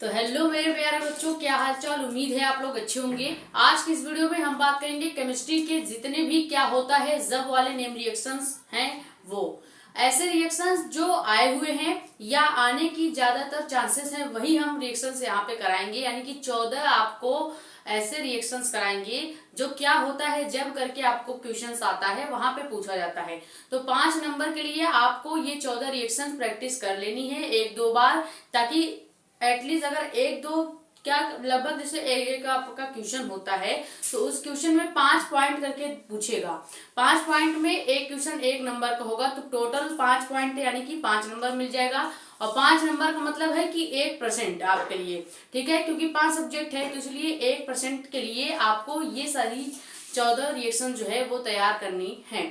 तो हेलो मेरे प्यारे बच्चों, क्या हाल चाल। उम्मीद है आप लोग अच्छे होंगे। आज की इस वीडियो में हम बात करेंगे केमिस्ट्री के जितने भी क्या होता है जब वाले नेम रिएक्शंस हैं, वो ऐसे रिएक्शंस जो आए हुए हैं या आने की ज्यादातर चांसेस हैं, वही हम रिएक्शंस यहाँ पे कराएंगे। यानी कि 14 आपको ऐसे रिएक्शंस कराएंगे जो क्या होता है जब करके आपको क्वेश्चंस आता है, वहां पे पूछा जाता है। तो 5 नंबर के लिए आपको ये 14 रिएक्शन प्रैक्टिस कर लेनी है 1-2 बार, ताकि एटलीस्ट अगर 1-2 क्या लगभग जैसे एक आपका क्वेश्चन होता है तो उस क्वेश्चन में 5 पॉइंट करके पूछेगा। 5 पॉइंट में एक क्वेश्चन 1 नंबर का होगा, तो टोटल 5 पॉइंट यानी कि 5 नंबर मिल जाएगा। और 5 नंबर का मतलब है कि 1% आपके लिए, ठीक है, क्योंकि 5 सब्जेक्ट है तो इसलिए 1% के लिए आपको ये सारी 14 रिएक्शन जो है वो तैयार करनी है।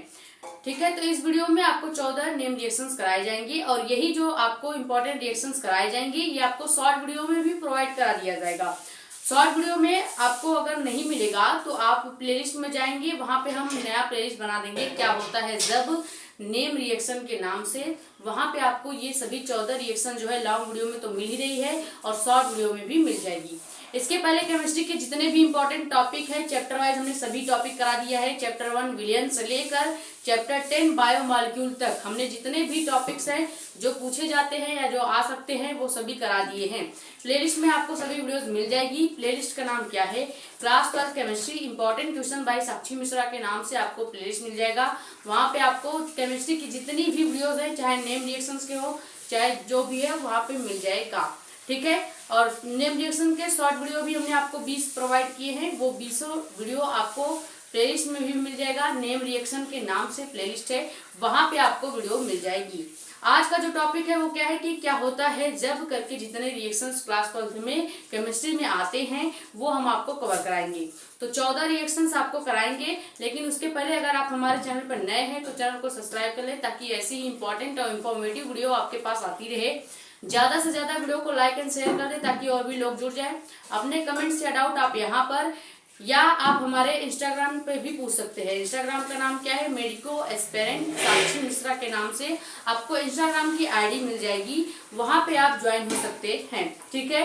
ठीक है, तो इस वीडियो में आपको 14 नेम रिएक्शंस कराए जाएंगे और यही जो आपको इंपॉर्टेंट रिएक्शंस कराए जाएंगे ये आपको शॉर्ट वीडियो में भी प्रोवाइड करा दिया जाएगा। शॉर्ट वीडियो में आपको अगर नहीं मिलेगा तो आप प्लेलिस्ट में जाएंगे, वहां पे हम नया प्लेलिस्ट बना देंगे क्या होता है जब नेम रिएक्शन के नाम से। वहां पे आपको ये सभी 14 रिएक्शन जो है लॉन्ग वीडियो में तो मिल ही रही है और शॉर्ट वीडियो में भी मिल जाएगी। इसके पहले केमिस्ट्री के जितने भी इंपॉर्टेंट टॉपिक है चैप्टर वाइज हमने सभी टॉपिक करा दिया है। चैप्टर 1 विलियन से लेकर चैप्टर 10 बायोमॉलिक्यूल तक हमने जितने भी टॉपिक्स हैं जो पूछे जाते हैं या जो आ सकते हैं वो सभी करा दिए हैं। प्लेलिस्ट में आपको सभी वीडियोस मिल जाएगी। प्लेलिस्ट का नाम क्या है, class 12 chemistry important question by Sakshi Mishra के नाम से आपको प्लेलिस्ट मिल जाएगा। वहां पे आपको केमिस्ट्री की जितनी भी वीडियोज है, चाहे नेम रिएक्शंस के हो चाहे जो भी है, वहां पे मिल जाएगा। ठीक है, और नेम रिएक्शन के शॉर्ट वीडियो भी हमने आपको 20 प्रोवाइड किए हैं, वो 20 वीडियो आपको प्लेलिस्ट में भी मिल जाएगा। नेम रिएक्शन के नाम से प्लेलिस्ट है, वहां पे आपको वीडियो मिल जाएगी। आज का जो टॉपिक है वो क्या है कि क्या होता है जब करके जितने रिएक्शंस क्लास 12 में केमिस्ट्री में आते हैं वो हम आपको कवर कराएंगे। तो 14 रिएक्शंस आपको कराएंगे, लेकिन उसके पहले अगर आप हमारे चैनल पर नए हैं तो चैनल को सब्सक्राइब कर लें ताकि ऐसी इंपॉर्टेंट और इन्फॉर्मेटिव वीडियो आपके पास आती रहे। ज्यादा से ज्यादा वीडियो को लाइक एंड शेयर कर दें ताकि और भी लोग जुड़ जाएं। अपने कमेंट्स या डाउट आप यहाँ पर या आप हमारे इंस्टाग्राम पे भी पूछ सकते हैं। इंस्टाग्राम का नाम क्या है, मेडिको एस्पेरेंट साक्षी मिश्रा के नाम से आपको इंस्टाग्राम की आईडी मिल जाएगी, वहां पे आप ज्वाइन हो सकते हैं। ठीक है,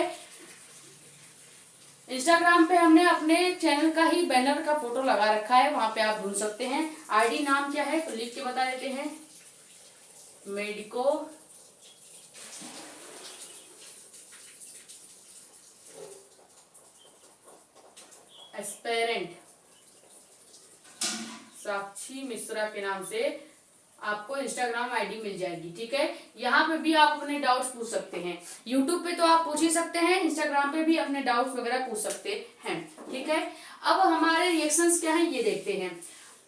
इंस्टाग्राम पे हमने अपने चैनल का ही बैनर का फोटो लगा रखा है, वहां पे आप ढूंढ सकते हैं। आईडी नाम क्या है तो लिख के बता देते हैं, मेडिको एस्पेरेंट साक्षी मिश्रा के नाम से आपको इंस्टाग्राम आईडी मिल जाएगी। ठीक है, यहाँ पे भी आप अपने डाउट्स पूछ सकते हैं। यूट्यूब पे तो आप पूछ ही सकते हैं, इंस्टाग्राम पे भी अपने डाउट्स वगैरह पूछ सकते हैं। ठीक है, अब हमारे रिएक्शंस क्या हैं ये देखते हैं।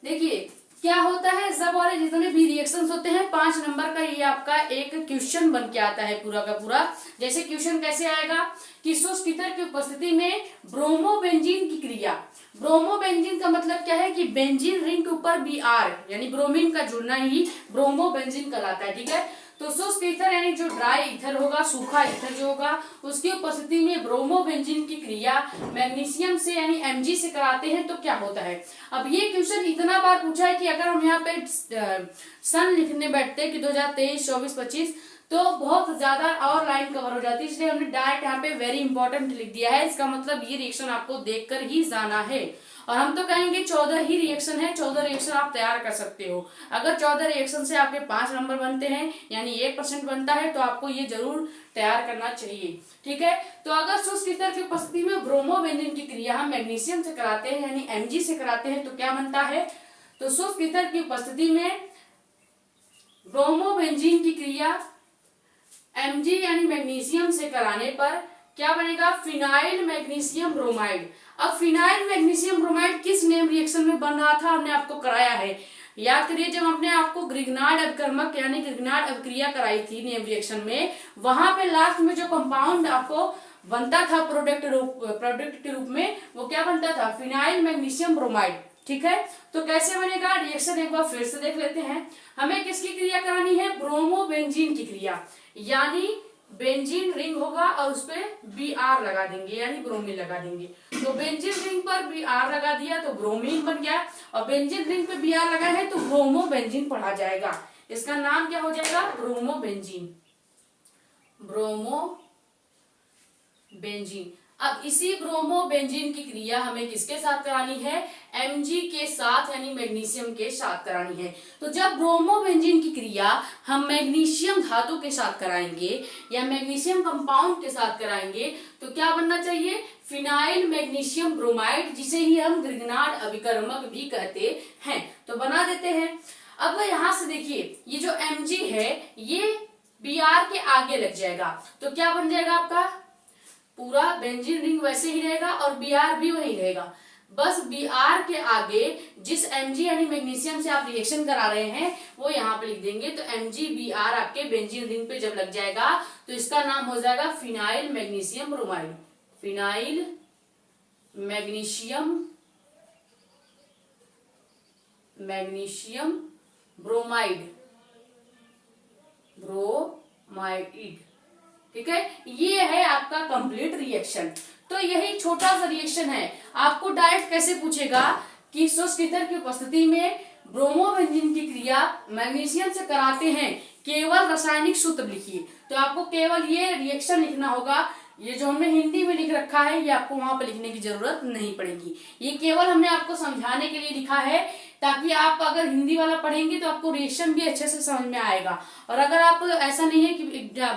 देखिए क्या होता है जब वाले जितने भी रिएक्शंस होते हैं 5 नंबर का ये आपका एक क्वेश्चन बन के आता है पूरा का पूरा। जैसे क्वेश्चन कैसे आएगा कि शुष्क ईथर की उपस्थिति में ब्रोमोबेंजीन की क्रिया। ब्रोमोबेंजीन का मतलब क्या है कि बेंजीन रिंग के ऊपर Br यानी ब्रोमीन का जुड़ना ही ब्रोमोबेंजीन कहलाता है। ठीक है, तो शुष्क ईथर यानी जो ड्राई ईथर होगा, सूखा ईथर जो होगा, उसकी उपस्थिति में ब्रोमोबेंजीन की क्रिया मैग्नीशियम से यानी Mg से कराते हैं तो क्या होता है। अब ये क्वेश्चन इतना बार पूछा है कि अगर हम यहाँ पे सन लिखने बैठते हैं कि 2023, 24, 25 तो बहुत ज्यादा और लाइन कवर हो जाती है, इसलिए हमने डायरेक्ट यहाँ पे वेरी इंपॉर्टेंट लिख दिया है। इसका मतलब ये रिएक्शन आपको देखकर ही जाना है और हम तो कहेंगे 14 ही रिएक्शन है, 14 रिएक्शन आप तैयार कर सकते हो। अगर 14 रिएक्शन से आपके 5 नंबर बनते हैं यानी 1% बनता है तो आपको ये जरूर तैयार करना चाहिए। ठीक है, तो अगर शुष्क ईथर की उपस्थिति में ब्रोमोबेंजीन की क्रिया हम मैग्नीशियम से कराते हैं यानी Mg से कराते हैं तो क्या बनता है, तो शुष्क ईथर की उपस्थिति में ब्रोमोबेंजीन की क्रिया Mg यानी मैग्नीशियम से कराने पर क्या बनेगा, फिनाइल मैग्नीशियम ब्रोमाइड। अब फिनाइल मैग्नीशियम ब्रोमाइड किस नेम रिएक्शन में बन रहा था हमने आपको कराया है, याद करिए जब हमने आपको ग्रिग्नार्ड अभिकर्मक यानी ग्रिग्नार्ड अभिक्रिया कराई थी नेम रिएक्शन में, वहां पे लास्ट में जो कंपाउंड आपको बनता था प्रोडक्ट के रूप में वो क्या बनता था, फिनाइल मैग्नीशियम ब्रोमाइड। ठीक है, तो कैसे बनेगा रिएक्शन एक बार फिर से देख लेते हैं। हमें किसकी क्रिया करानी है, ब्रोमोबेंजीन की क्रिया, यानी बेंजीन रिंग होगा और उस पर Br लगा देंगे यानी ब्रोमीन लगा देंगे। तो बेंजीन रिंग पर Br लगा दिया तो ब्रोमीन बन गया और बेंजीन रिंग पे Br लगा है तो ब्रोमोबेंजीन पढ़ा जाएगा। इसका नाम क्या हो जाएगा, ब्रोमोबेंजीन। Bromo benzene. अब इसी ब्रोमो बेंजीन की क्रिया हमें किसके साथ करानी है? Mg के साथ यानी मैग्नीशियम के साथ करानी है। तो जब ब्रोमो बेंजीन की क्रिया हम मैग्नीशियम धातु के साथ कराएंगे या मैग्नीशियम कंपाउंड के साथ कराएंगे तो क्या बनना चाहिए? फिनाइल मैग्नीशियम ब्रोमाइड, जिसे ही हम ग्रिग्नार्ड अभिकर्मक भी कहते हैं। तो बना देते हैं। अब यहां से देखिए ये जो Mg है ये Br के आगे लग जाएगा तो क्या बन जाएगा आपका? पूरा बेंजीन रिंग वैसे ही रहेगा और Br भी वही रहेगा। बस Br के आगे जिस Mg यानी मैग्नीशियम से आप रिएक्शन करा रहे हैं वो यहाँ पे लिख देंगे। तो MgBr आपके बेंजीन रिंग पे जब लग जाएगा तो इसका नाम हो जाएगा phenyl magnesium bromide. Phenyl magnesium bromide. ठीक है, ये है आपका कंप्लीट रिएक्शन। तो यही छोटा सा रिएक्शन है। आपको डायरेक्ट कैसे पूछेगा कि शुष्क की उपस्थिति में ब्रोमो बेंजीन की क्रिया मैग्नीशियम से कराते हैं, केवल रासायनिक सूत्र लिखिए। तो आपको केवल ये रिएक्शन लिखना होगा। ये जो हमने हिंदी में लिख रखा है ये आपको वहां पर लिखने की जरूरत नहीं पड़ेगी। ये केवल हमने आपको समझाने के लिए लिखा है ताकि आप अगर हिंदी वाला पढ़ेंगे तो आपको रिएक्शन भी अच्छे से समझ में आएगा। और अगर आप ऐसा नहीं है कि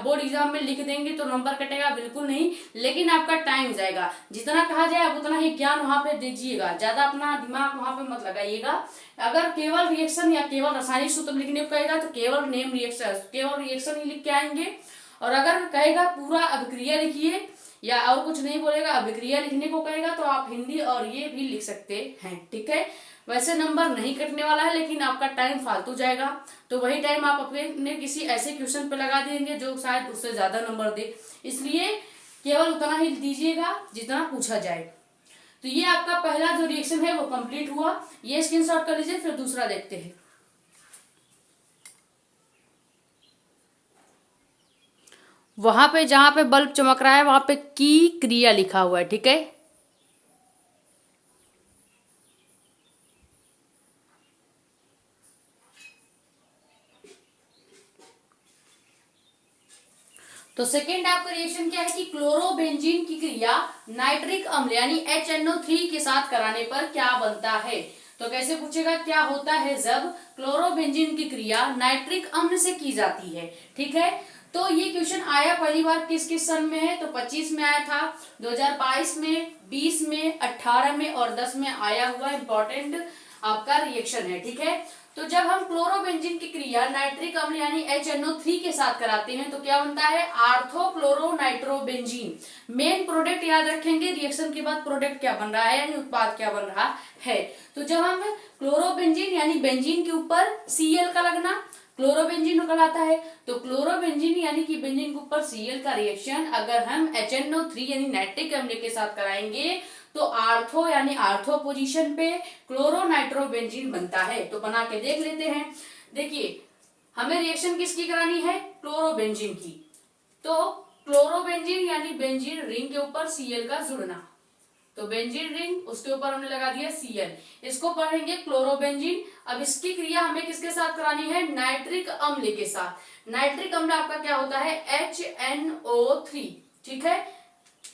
बोर्ड एग्जाम में लिख देंगे तो नंबर कटेगा, बिल्कुल नहीं, लेकिन आपका टाइम जाएगा। जितना कहा जाए आप उतना ही ज्ञान वहां पे दीजिएगा, ज्यादा अपना दिमाग वहां पे मत लगाइएगा। अगर केवल रिएक्शन या केवल रासायनिक सूत्र लिखने को कहेगा तो केवल केवल रिएक्शन ही लिख के आएंगे। और अगर कहेगा पूरा अभिक्रिया लिखिए या और कुछ नहीं बोलेगा, अभिक्रिया लिखने को कहेगा तो आप हिंदी और ये भी लिख सकते हैं। ठीक है, वैसे नंबर नहीं कटने वाला है लेकिन आपका टाइम फालतू जाएगा। तो वही टाइम आप अपने किसी ऐसे क्वेश्चन पे लगा देंगे जो शायद उससे ज्यादा नंबर दे, इसलिए केवल उतना ही दीजिएगा जितना पूछा जाए। तो ये आपका पहला जो रिएक्शन है वो कंप्लीट हुआ। ये स्क्रीनशॉट कर लीजिए। फिर दूसरा देखते हैं। वहां पे जहां पे बल्ब चमक रहा है वहां पे की क्रिया लिखा हुआ है। ठीक है, तो सेकेंड आपका रिएक्शन क्या है कि क्लोरोबेंजीन की क्रिया नाइट्रिक अम्ल यानी HNO3 के साथ कराने पर क्या बनता है। तो कैसे पूछेगा, क्या होता है जब क्लोरोबेंजीन की क्रिया नाइट्रिक अम्ल से की जाती है। ठीक है, तो ये क्वेश्चन आया पहली बार किस सन में है? तो 25 में आया था, 2022 में, 20 में, 18 में और 10 में आया हुआ इंपॉर्टेंट आपका रिएक्शन है। ठीक है, तो जब हम क्लोरोबेंजीन की क्रिया नाइट्रिक अम्ल यानी HNO3 के साथ कराते हैं तो क्या बनता है? आर्थोक्लोरोनाइट्रोबेंजीन। मेन प्रोडक्ट याद रखेंगे, रिएक्शन के बाद प्रोडक्ट क्या बन रहा है यानी उत्पाद क्या बन रहा है। तो जब हम क्लोरोबेंजीन यानी बेंजीन के ऊपर Cl का लगना क्लोरोबेंजीन कहलाता है। तो क्लोरोबेंजीन यानी कि बेंजीन के ऊपर Cl का रिएक्शन अगर हम HNO3 यानी नाइट्रिक अम्ल के साथ कराएंगे तो आर्थो यानी आर्थो पोजीशन पे क्लोरोनाइट्रोबेंजीन बनता है। तो बना के देख लेते हैं। देखिए हमें रिएक्शन किसकी करानी है? क्लोरोबेंजीन की। तो क्लोरोबेंजीन यानी बेंजीन रिंग के ऊपर Cl का जुड़ना, तो बेंजीन रिंग उसके ऊपर हमने लगा दिया Cl, इसको पढ़ेंगे क्लोरोबेंजीन। अब इसकी क्रिया हमें किसके साथ करानी है? नाइट्रिक अम्ल के साथ। नाइट्रिक अम्ल आपका क्या होता है? HNO3। ठीक है,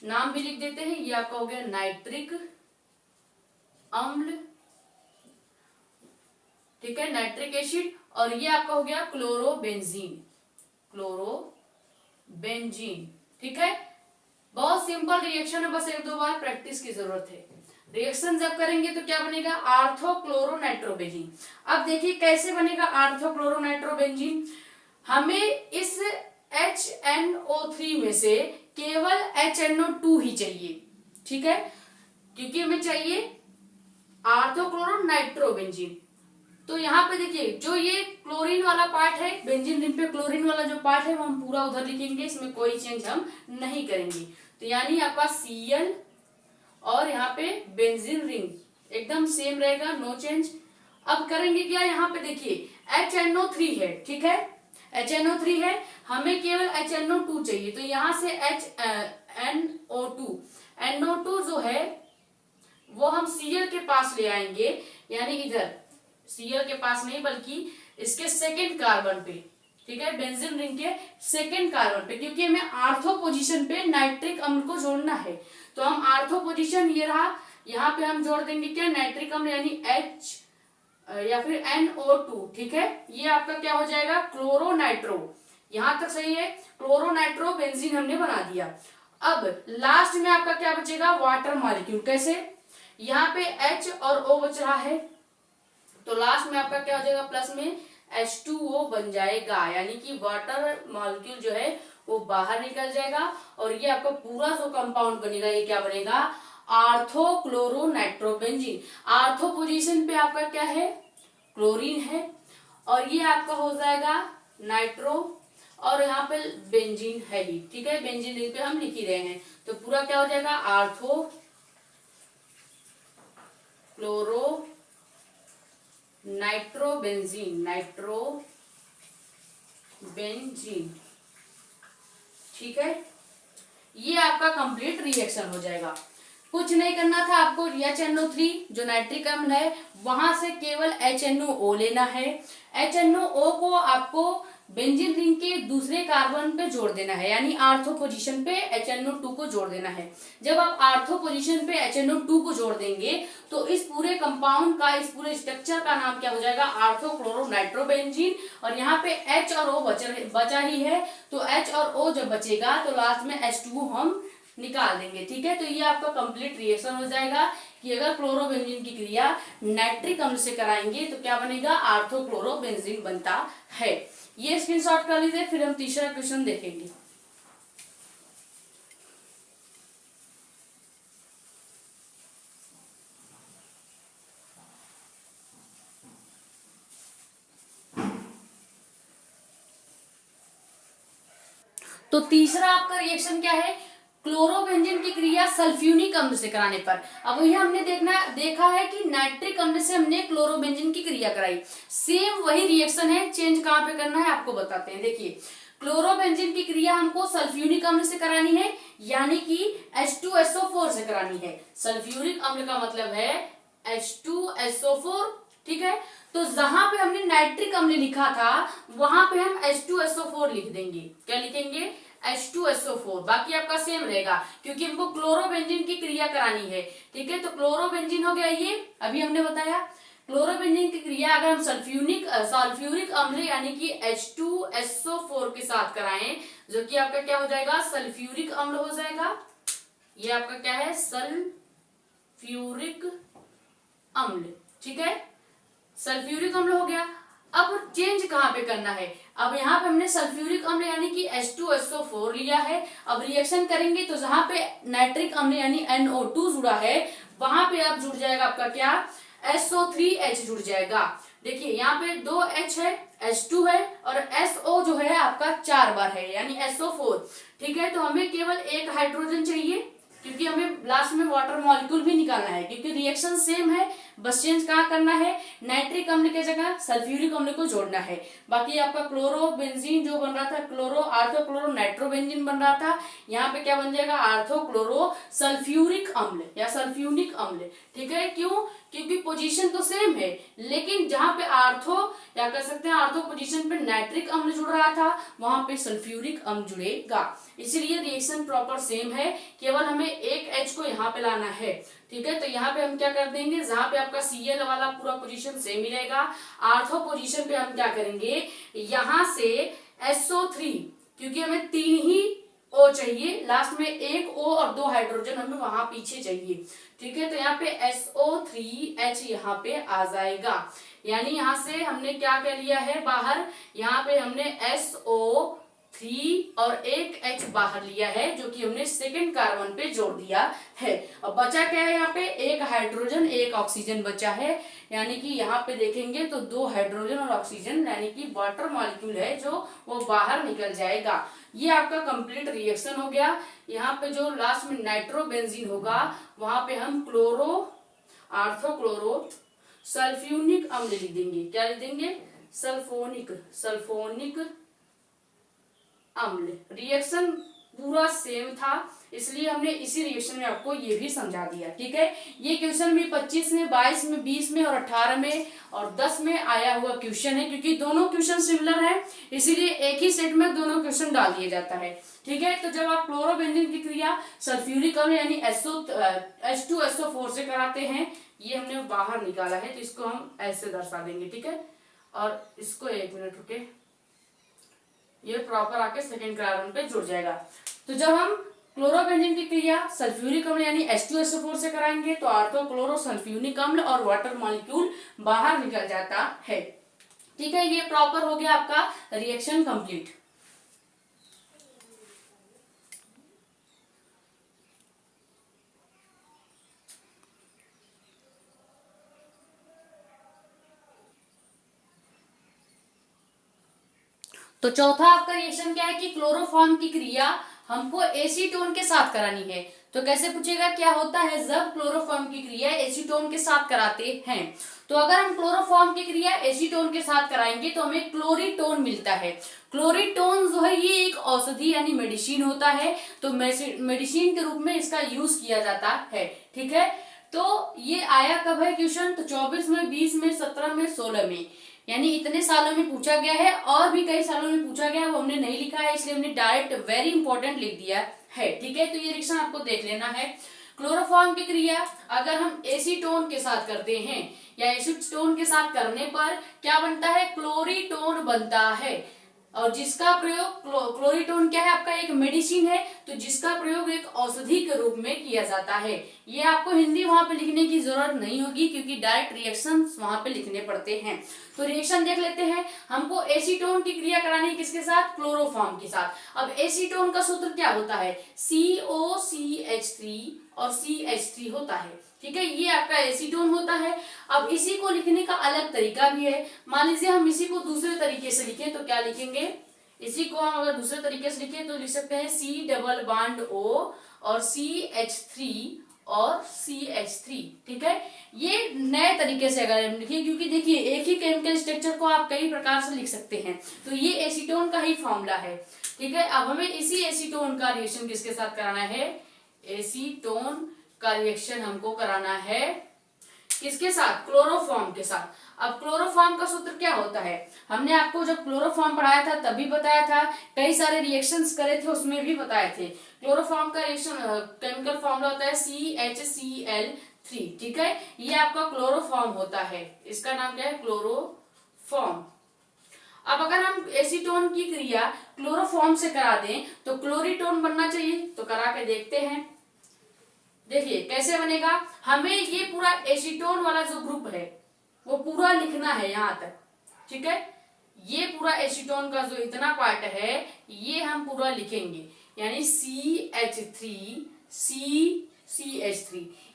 नाम भी लिख देते हैं, ये आपका हो गया नाइट्रिक अम्ल। ठीक है, नाइट्रिक एसिड। और ये आपका हो गया क्लोरोबेंजीन। ठीक है, बहुत सिंपल रिएक्शन है, बस एक दो बार प्रैक्टिस की जरूरत है। रिएक्शन जब करेंगे तो क्या बनेगा? आर्थोक्लोरोनाइट्रोबेंजीन। अब देखिए कैसे बनेगा आर्थोक्लोरोनाइट्रोबेंजीन। हमें इस HNO3 में से केवल HNO2 ही चाहिए। ठीक है, क्योंकि हमें चाहिए आर्थोक्लोरोनाइट्रोबेंजीन। तो यहाँ पे देखिए जो ये क्लोरीन वाला पार्ट है, बेंजीन रिंग पे क्लोरीन वाला जो पार्ट है वो हम पूरा उधर लिखेंगे, इसमें कोई चेंज हम नहीं करेंगे। तो यानी आपका Cl और यहाँ पे बेंजीन रिंग एकदम सेम रहेगा, नो चेंज। अब करेंगे क्या? यहाँ पे देखिए HNO3 है। ठीक है, HNO3 है, हमें केवल HNO2 चाहिए। तो यहाँ से NO2 जो है वो हम Cl के पास ले आएंगे, यानी इधर Cl के पास नहीं बल्कि इसके सेकेंड कार्बन पे। ठीक है, बेंजीन रिंग के सेकेंड कार्बन पे, क्योंकि हमें आर्थो पोजीशन पे नाइट्रिक अम्ल को जोड़ना है। तो हम आर्थो पोजीशन ये रहा, यहाँ पे हम जोड़ देंगे क्या, नाइट्रिक अम्ल यानी H या फिर NO2, ठीक है। ये आपका क्या हो जाएगा, क्लोरोनाइट्रो। यहां तक सही है, क्लोरोनाइट्रो बेंजीन हमने बना दिया। अब लास्ट में आपका क्या बचेगा, वाटर मॉलिक्यूल। कैसे, यहाँ पे H और O बच रहा है, तो लास्ट में आपका क्या हो जाएगा, प्लस में H2O बन जाएगा, यानी कि वाटर मॉलिक्यूल जो है वो बाहर निकल जाएगा और ये आपका पूरा जो कंपाउंड बनेगा ये क्या बनेगा, आर्थो क्लोरोनाइट्रोबेंजीन। आर्थो पोजीशन पे आपका क्या है, क्लोरीन है, और ये आपका हो जाएगा नाइट्रो, और यहाँ पे बेंजीन है ही, ठीक है, बेंजीन रिंग पे हम लिख ही रहे हैं। तो पूरा क्या हो जाएगा, आर्थो क्लोरो नाइट्रोबेंजीन, नाइट्रोबेंजीन, ठीक है। ये आपका कंप्लीट रिएक्शन हो जाएगा। कुछ नहीं करना था आपको, HNO3 जो नाइट्रिक अम्ल है वहां से केवल HNO लेना है। HNO को आपको बेंजीन रिंग के दूसरे कार्बन पे जोड़ देना है, यानी आर्थो पोजीशन पे HNO2 को जोड़ देना है। जब आप आर्थो पोजीशन पे HNO2 को जोड़ देंगे तो इस पूरे कंपाउंड का, इस पूरे स्ट्रक्चर का नाम क्या हो जाएगा, आर्थो क्लोरोनाइट्रोबेंजीन। और यहाँ पे H और O बचा ही है, तो H और O जब बचेगा तो लास्ट में H2O हम निकाल देंगे, ठीक है। तो ये आपका कंप्लीट रिएक्शन हो जाएगा कि अगर क्लोरोबेंजीन की क्रिया नाइट्रिक अम्ल से कराएंगे तो क्या बनेगा, आर्थो क्लोरोबेंजीन बनता है। ये स्क्रीनशॉट कर लीजिए, फिर हम तीसरा क्वेश्चन देखेंगे। तो तीसरा आपका रिएक्शन क्या है, क्लोरोबेंजीन की क्रिया सल्फ्यूनिक अम्ल से कराने पर। अब यह हमने देखा है कि नाइट्रिक अम्ल से हमने क्लोरोबेंजीन की क्रिया कराई, सेम वही रिएक्शन है, चेंज कहाँ पे करना है आपको बताते हैं। देखिए, क्लोरोबेंजीन की क्रिया हमको सल्फ्यूनिक अम्ल से करानी है, यानी कि H2SO4 से करानी है। सल्फ्यूरिक अम्ल का मतलब है H2SO4, ठीक है। तो जहां पे हमने नाइट्रिक अम्ल लिखा था वहां पे हम H2SO4 लिख देंगे। क्या लिखेंगे, H2SO4। बाकी आपका सेम रहेगा क्योंकि हमको क्लोरोबेंजीन की क्रिया करानी है, ठीक है। तो क्लोरोबेंजीन हो गया, ये अभी हमने बताया। क्लोरोबेंजीन की क्रिया अगर हम सल्फ्यूरिक अम्ल यानी कि H2SO4 के साथ कराएं, जो कि आपका क्या हो जाएगा, सल्फ्यूरिक अम्ल हो जाएगा। ये आपका क्या है, सल्फ्यूरिक अम्ल, ठीक है, सल्फ्यूरिक अम्ल हो गया। अब चेंज कहाँ पे करना है, अब यहाँ पे हमने सल्फ्यूरिक अम्ल यानी कि H2SO4 लिया है। अब रिएक्शन करेंगे तो जहां पे नाइट्रिक अम्ल यानी NO2 जुड़ा है वहां पे अब जुड़ जाएगा आपका क्या, SO3H जुड़ जाएगा। देखिए यहाँ पे 2 H है, H2 है, और SO जो है आपका 4 बार है, यानी SO4, ठीक है। तो हमें केवल एक हाइड्रोजन चाहिए, क्योंकि हमें लास्ट में वाटर मॉलिक्यूल भी निकालना है, क्योंकि रिएक्शन सेम है, बस चेंज कहाँ करना है, नाइट्रिक अम्ल के जगह सल्फ्यूरिक अम्ल को जोड़ना है। बाकी आपका क्लोरोबेंजीन जो बन रहा था, आर्थो क्लोरो नाइट्रोबेंजीन बन रहा था, यहाँ पे क्या बन जाएगा, आर्थो क्लोरो सल्फ्यूरिक अम्ल या सल्फ्यूनिक अम्ल, ठीक है। क्यों, क्योंकि पोजीशन तो सेम है, लेकिन जहां पे आर्थो या कह सकते हैं आर्थो पोजीशन पे नाइट्रिक अम्ल जुड़ रहा था वहां पे सल्फ्यूरिक अम्ल जुड़ेगा, इसलिए रिएक्शन प्रॉपर सेम है, केवल हमें एक H को यहाँ पे लाना है, ठीक है। तो यहाँ पे हम क्या कर देंगे, जहां पे आपका Cl वाला पूरा पोजीशन सेम ही रहेगा, आर्थो पोजीशन पे हम क्या करेंगे, यहाँ से SO3, क्योंकि हमें 3 ही O चाहिए, लास्ट में एक O और 2 हाइड्रोजन हमें वहां पीछे चाहिए, ठीक है। तो यहाँ पे SO3H यहाँ पे आ जाएगा, यानी यहाँ से हमने क्या क्या लिया है बाहर, यहाँ पे हमने SO3 और एक H बाहर लिया है, जो कि हमने सेकेंड कार्बन पे जोड़ दिया है। अब बचा क्या है, यहाँ पे एक हाइड्रोजन एक ऑक्सीजन बचा है, यानी कि यहाँ पे देखेंगे तो 2 हाइड्रोजन और ऑक्सीजन यानी कि वाटर मॉलिक्यूल है जो वो बाहर निकल जाएगा। ये आपका कंप्लीट रिएक्शन हो गया। यहाँ पे जो लास्ट में नाइट्रोबेंजीन होगा वहां पे हम आर्थो क्लोरो सल्फ्यूनिक अम्ल लिख देंगे। क्या लिख देंगे, सल्फोनिक अम्ल। रिएक्शन पूरा सेम था, इसलिए हमने इसी रिएक्शन में आपको ये भी समझा दिया। ठीक है, ये क्वेश्चन भी 25 में, 22 में, 20 में और 18 में और 10 में आया हुआ क्वेश्चन है, क्योंकि दोनों क्वेश्चन सिमिलर है, इसीलिए एक ही सेट में दोनों क्वेश्चन डाल दिया जाता है। ठीक है, तो जब आप क्लोरोबेंजीन की क्रिया सल्फ्यूरिक अम्ल यानी H2SO4 से कराते हैं, ये हमने बाहर निकाला है, तो इसको हम ऐसे दर्शा देंगे। ठीक है, और इसको 1 मिनट रुके, ये प्रॉपर आके सेकेंड कार्बन पे जुड़ जाएगा। तो जब हम क्लोरोबेंजीन की क्रिया सल्फ्यूरिक अम्ल यानी H2SO4 से कराएंगे तो ऑर्थो क्लोरो सल्फ्यूरिक अम्ल और वाटर मॉलिक्यूल बाहर निकल जाता है। ठीक है, ये प्रॉपर हो गया आपका रिएक्शन कंप्लीट। तो चौथा आपका रिएक्शन क्या है कि क्लोरोफॉर्म की क्रिया हमको एसीटोन के साथ करानी है। तो कैसे पूछेगा, क्या होता है जब क्लोरोफॉर्म की क्रिया एसीटोन के साथ कराते हैं। तो अगर हम क्लोरोफॉर्म की क्रिया एसीटोन के साथ कराएंगे तो हमें क्लोरीटोन मिलता है। क्लोरीटोन जो है ये एक औषधि यानी मेडिसिन होता है, तो मेडिसिन के रूप में इसका यूज किया जाता है। ठीक है, तो ये आया कब है क्वेश्चन, तो 24 में, 20 में, 17 में, 16 में, यानी इतने सालों में पूछा गया है। और भी कई सालों में पूछा गया है, वो हमने नहीं लिखा है, इसलिए हमने डायरेक्ट वेरी इंपॉर्टेंट लिख दिया है। ठीक है, तो ये रिएक्शन आपको देख लेना है। क्लोरोफॉर्म की क्रिया अगर हम एसीटोन के साथ करते हैं या एसीटोन के साथ करने पर क्या बनता है, क्लोरीटोन बनता है। और जिसका प्रयोग क्लोरीटोन क्या है आपका, एक मेडिसिन है, तो जिसका प्रयोग एक औषधि के रूप में किया जाता है। ये आपको हिंदी वहां पे लिखने की जरूरत नहीं होगी, क्योंकि डायरेक्ट रिएक्शन वहां पे लिखने पड़ते हैं। तो रिएक्शन देख लेते हैं। हमको एसीटोन की क्रिया करानी है किसके साथ, क्लोरोफॉर्म के साथ। अब एसीटोन का सूत्र क्या होता है, COCH3 और CH3 होता है। ठीक है, ये आपका एसीटोन होता है। अब इसी को लिखने का अलग तरीका भी है। मान लीजिए हम इसी को दूसरे तरीके से लिखें तो क्या लिखेंगे, इसी को हम अगर दूसरे तरीके से लिखें तो लिख सकते हैं C+O और CH3 और CH3। ठीक है, ये नए तरीके से अगर हम लिखें, क्योंकि देखिए एक ही केमिकल स्ट्रक्चर को आप कई प्रकार से लिख सकते हैं, तो ये एसीटोन का ही फॉर्मूला है। ठीक है, अब हमें इसी एसीटोन का रिएक्शन किसके साथ कराना है, एसीटोन का रिएक्शन हमको कराना है किसके साथ, क्लोरोफॉर्म के साथ। अब क्लोरोफॉर्म का सूत्र क्या होता है, हमने आपको जब क्लोरोफॉर्म पढ़ाया था तभी बताया था, कई सारे रिएक्शंस करे थे उसमें भी बताए थे। क्लोरोफॉर्म का रिएक्शन केमिकल फॉर्मूला होता है CHCl3। ठीक है, ये आपका क्लोरोफॉर्म होता है, इसका नाम क्या है, क्लोरोफॉर्म। अब अगर हम एसीटोन की क्रिया क्लोरोफॉर्म से करा दें तो क्लोरीटोन बनना चाहिए, तो करा के देखते हैं। देखिए कैसे बनेगा, हमें ये पूरा एसीटोन वाला जो ग्रुप है वो पूरा लिखना है यहां तक। ठीक है, ये पूरा एसीटोन का जो इतना पार्ट है ये हम पूरा लिखेंगे, यानी CH3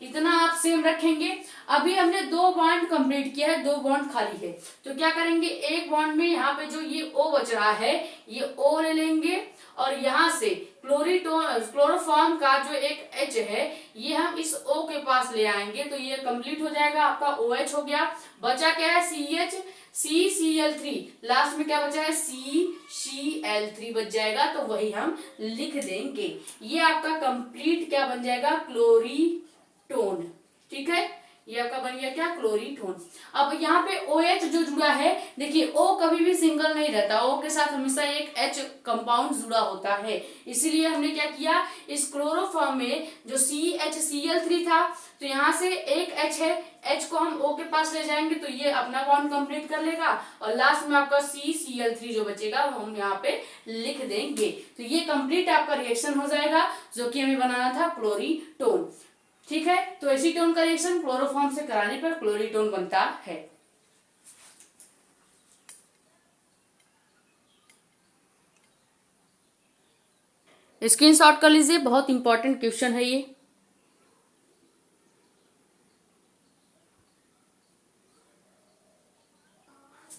इतना आप सेम रखेंगे। अभी हमने 2 बॉन्ड कंप्लीट किया है, 2 बॉन्ड खाली है, तो क्या करेंगे, एक बॉन्ड में यहाँ पे जो ये O बच रहा है ये O ले लेंगे, और यहाँ से क्लोरोफॉर्म का जो एक H है ये हम इस O के पास ले आएंगे, तो ये कंप्लीट हो जाएगा, आपका OH हो गया। बचा क्या है, CCl3, लास्ट में क्या बचा है, CCl3 बच जाएगा, तो वही हम लिख देंगे। ये आपका कंप्लीट क्या बन जाएगा, क्लोरीटोन। ठीक है, ये आपका बन गया क्या, क्लोरीटोन। अब यहाँ पे OH जो जुड़ा है, देखिए O कभी भी सिंगल नहीं रहता, O के साथ हमेशा एक H कंपाउंड जुड़ा होता है, इसीलिए हमने क्या किया, इस क्लोरोफॉर्म में जो CHCl3 था तो यहाँ से एक H है, H को हम O के पास ले जाएंगे तो ये अपना बॉन्ड कंप्लीट कर लेगा, और लास्ट में आपका CCl3 जो बचेगा वो हम यहाँ पे लिख देंगे। तो ये कंप्लीट आपका रिएक्शन हो जाएगा जो कि हमें बनाना था क्लोरीटोन। ठीक है, तो एसीटोन का रिएक्शन क्लोरोफॉर्म से कराने पर क्लोरीटोन बनता है। स्क्रीनशॉट कर लीजिए, बहुत इंपॉर्टेंट क्वेश्चन है ये।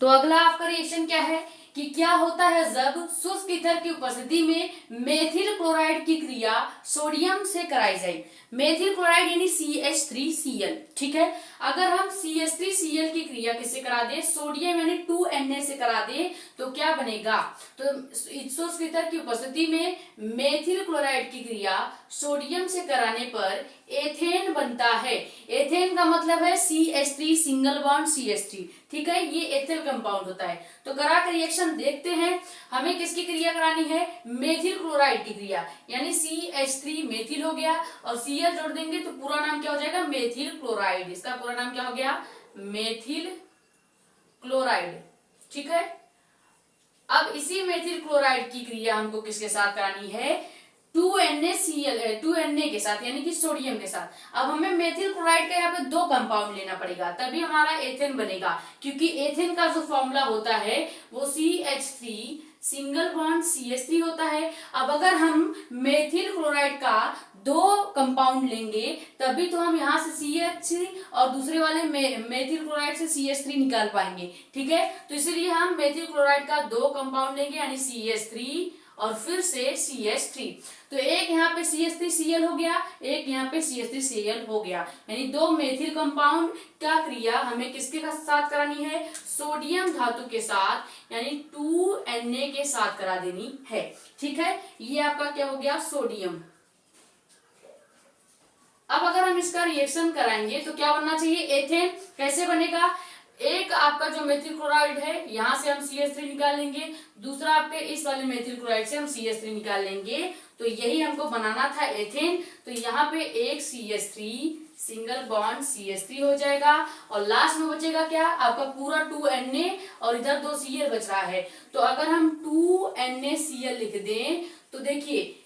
तो अगला आपका रिएक्शन क्या है कि क्या होता है जब शुष्क ईथर की उपस्थिति में मेथिल क्लोराइड की क्रिया सोडियम से कराई जाए। मेथिल क्लोराइड यानी CH3Cl, ठीक है। अगर हम CH3Cl की क्रिया किससे करा दे, सोडियम यानी 2Na से करा दे, तो क्या बनेगा, तो शुष्क ईथर की उपस्थिति में मेथिल क्लोराइड की क्रिया सोडियम से कराने पर एथेन बनता है। एथेन का मतलब है CH3 सिंगल बॉन्ड CH3, ठीक है, ये एथिल कंपाउंड होता है। तो करा के रिएक्शन देखते हैं, हमें किसकी क्रिया करानी है, मेथिल क्लोराइड की क्रिया, यानी CH3 मेथिल हो गया और Cl जोड़ देंगे तो पूरा नाम क्या हो जाएगा, मेथिल क्लोराइड। इसका पूरा नाम क्या हो गया, मेथिल क्लोराइड, ठीक है। अब इसी मेथिल क्लोराइड की क्रिया हमको किसके साथ करानी है, 2NaCl 2Na के साथ, यानी कि सोडियम के साथ। अब हमें मेथिल क्लोराइड का यहाँ पे दो कंपाउंड लेना पड़ेगा, तभी हमारा एथेन बनेगा, क्योंकि एथेन का जो फॉर्मूला होता है वो CH3 सिंगल बॉन्ड CH3 होता है। अब अगर हम मेथिल क्लोराइड का दो कंपाउंड लेंगे तभी तो हम यहाँ से CH और दूसरे वाले मेथिल क्लोराइड से CH3 निकाल पाएंगे, ठीक है। तो इसलिए हम मेथिल क्लोराइड का दो कंपाउंड लेंगे, यानी CH3 और फिर से CH3। तो एक यहाँ पे CH3Cl हो गया, एक यहाँ पे CH3Cl हो गया, यानी दो मेथिल कंपाउंड का क्रिया हमें किसके साथ करानी है, सोडियम धातु के साथ, यानी 2Na के साथ करा देनी है, ठीक है। ये आपका क्या हो गया, सोडियम। अब अगर हम इसका रिएक्शन कराएंगे तो क्या बनना चाहिए, एथेन। कैसे बनेगा, एक आपका जो मेथिल क्लोराइड है यहाँ से हम CH3 निकाल लेंगे, दूसरा आपके इस वाले मेथिल क्लोराइड से हम CH3 निकाल लेंगे, तो यही हमको बनाना था एथेन। तो यहाँ पे एक CH3 सिंगल बॉन्ड CH3 हो जाएगा और लास्ट में बचेगा क्या, आपका पूरा 2Na और इधर 2 Cl बच रहा है। तो अगर हम 2NaCl लिख दें तो देखिए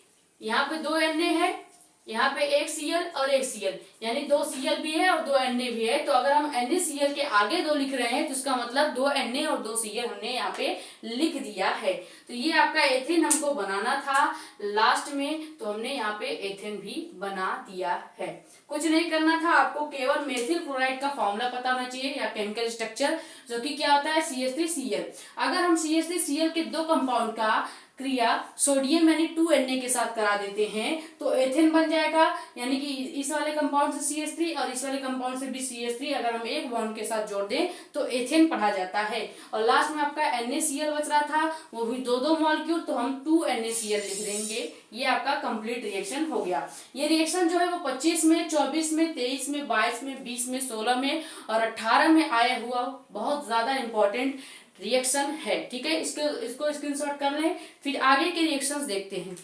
यहाँ पे 2Na है, यहाँ पे एक Cl और एक Cl, यानी 2 Cl भी है और 2 Na भी है। तो अगर हम NaCl के आगे 2 लिख रहे हैं तो इसका मतलब 2 Na और 2 Cl हमने यहाँ पे लिख दिया है। तो ये आपका एथेन हमको बनाना था लास्ट में, तो हमने यहाँ पे एथेन भी बना दिया है। कुछ नहीं करना था आपको, केवल मेथिल क्लोराइड का फॉर्मूला पता होना चाहिए या केमिकल स्ट्रक्चर, जो कि क्या होता है CH3Cl। अगर हम CH3Cl के दो कंपाउंड का क्रिया सोडियम यानी 2Na के साथ करा देते हैं तो एथेन बन जाएगा, यानी कि इस वाले कंपाउंड से CH3 और इस वाले कंपाउंड से भी CH3 अगर हम एक बॉन्ड के साथ जोड़ दें तो एथेन पढ़ा जाता है। और लास्ट में आपका NaCl बच रहा था, वो भी दो मॉलिक्यूल, तो हम 2NaCl लिख देंगे। ये आपका कंप्लीट रिएक्शन हो गया। ये रिएक्शन जो है वो 25 में, 24 में, 23 में, 22 में, 20 में, 16 में और 18 में आया हुआ बहुत ज्यादा इंपॉर्टेंट रिएक्शन है, ठीक है। इसको स्क्रीनशॉट कर लें, फिर आगे के रिएक्शंस देखते हैं।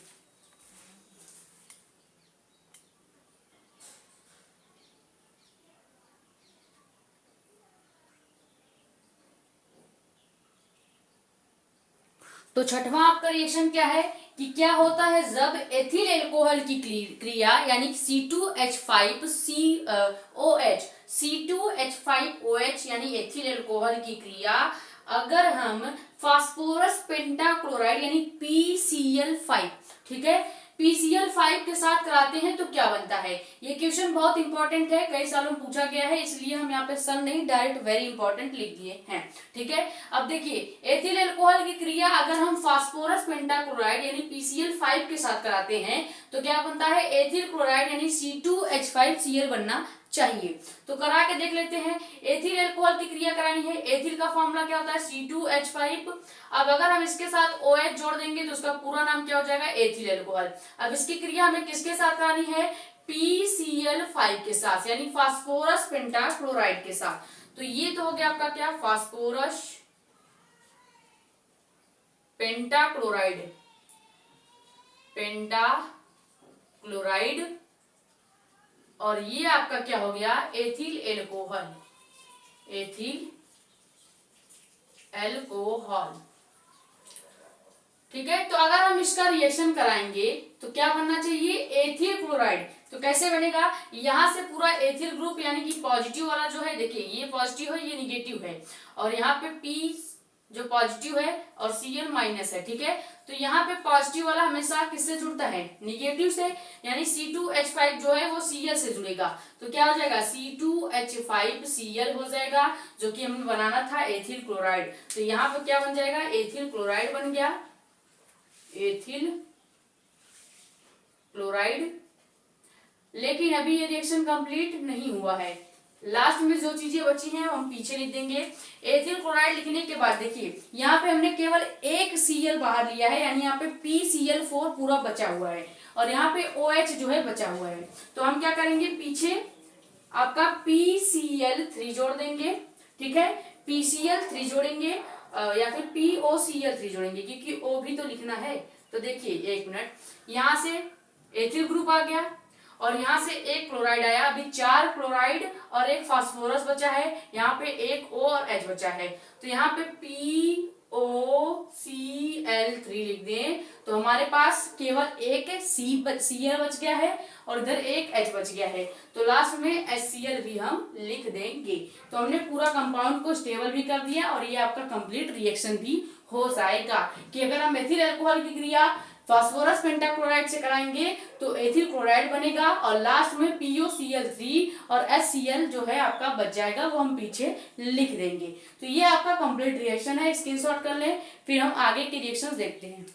तो छठवां आपका रिएक्शन क्या है कि क्या होता है जब एथिल एल्कोहल की क्रिया यानी C2H5OH यानी एथिल एल्कोहल की क्रिया अगर हम फास्फोरस पेंटाक्लोराइड यानी PCl5, ठीक है, PCl5 के साथ कराते हैं तो क्या बनता है। ये क्वेश्चन बहुत इंपॉर्टेंट है, कई सालों में पूछा गया है, इसलिए हम यहाँ पे सन नहीं डायरेक्ट वेरी इंपॉर्टेंट लिख दिए हैं, ठीक है। अब देखिए एथिल एल्कोहल की क्रिया अगर हम फास्फोरस पेंटाक्लोराइड यानी PCl5 के साथ कराते हैं तो क्या बनता है, एथिल क्लोराइड यानी C2H5Cl बनना चाहिए। तो करा के देख लेते हैं। एथिल एल्कोहल की क्रिया करानी है, एथिल का फॉर्मूला क्या होता है C2H5। अब अगर हम इसके साथ OH जोड़ देंगे तो उसका पूरा नाम क्या हो जाएगा, एथिल एल्कोहल। अब इसकी क्रिया हमें किसके साथ करानी है, PCl5 के साथ, यानी फास्फोरस पेंटाक्लोराइड के साथ। तो ये तो हो गया आपका क्या, फास्फोरस पेंटाक्लोराइड और ये आपका क्या हो गया, एथिल एल्कोहल। ठीक है। तो अगर हम इसका रिएक्शन कराएंगे तो क्या बनना चाहिए, एथिल क्लोराइड। तो कैसे बनेगा, यहां से पूरा एथिल ग्रुप यानी कि पॉजिटिव वाला जो है, देखिए ये पॉजिटिव है ये निगेटिव है और यहाँ पे जो पॉजिटिव है और Cl माइनस है, ठीक है। तो यहाँ पे पॉजिटिव वाला हमेशा किससे जुड़ता है, निगेटिव से, यानी C2H5 जो है वो Cl से जुड़ेगा। तो क्या हो जाएगा, C2H5Cl हो जाएगा, जो कि हमें बनाना था एथिल क्लोराइड। तो यहाँ पे क्या बन जाएगा, एथिल क्लोराइड बन गया, एथिल क्लोराइड। लेकिन अभी ये रिएक्शन कंप्लीट नहीं हुआ है, लास्ट में जो चीजें बची हैं वो हम पीछे लिख देंगे। एथिल क्लोराइड लिखने के बाद देखिए यहाँ पे हमने केवल एक Cl बाहर लिया है, यानी यहाँ पे PCl4 पूरा बचा हुआ है और यहाँ पे OH जो है बचा हुआ है। तो हम क्या करेंगे, पीछे आपका PCl3 जोड़ देंगे, ठीक है, PCl3 जोड़ेंगे या फिर POCl3 जोड़ेंगे, क्योंकि O भी तो लिखना है। तो देखिए एक मिनट, यहाँ से एथिल ग्रुप आ गया और यहाँ से एक क्लोराइड आया, अभी 4 क्लोराइड और एक फास्फोरस बचा है, यहाँ पे एक O और H बचा है। तो यहाँ पे POCl3 लिख दें तो हमारे पास केवल एक Cl बच गया है और इधर एक H बच गया है। तो लास्ट में HCl भी हम लिख देंगे। तो हमने पूरा कंपाउंड को स्टेबल भी कर दिया और ये आपका कंप्लीट रिएक्शन भी हो जाएगा। कि अगर हम एथिल अल्कोहल की क्रिया फास्फोरस पेंटाक्लोराइड से कराएंगे तो एथिल क्लोराइड बनेगा और लास्ट में POCl3 और HCl जो है आपका बच जाएगा, वो हम पीछे लिख देंगे। तो ये आपका कंप्लीट रिएक्शन है, स्क्रीनशॉट कर लें, फिर हम आगे के रिएक्शंस देखते हैं।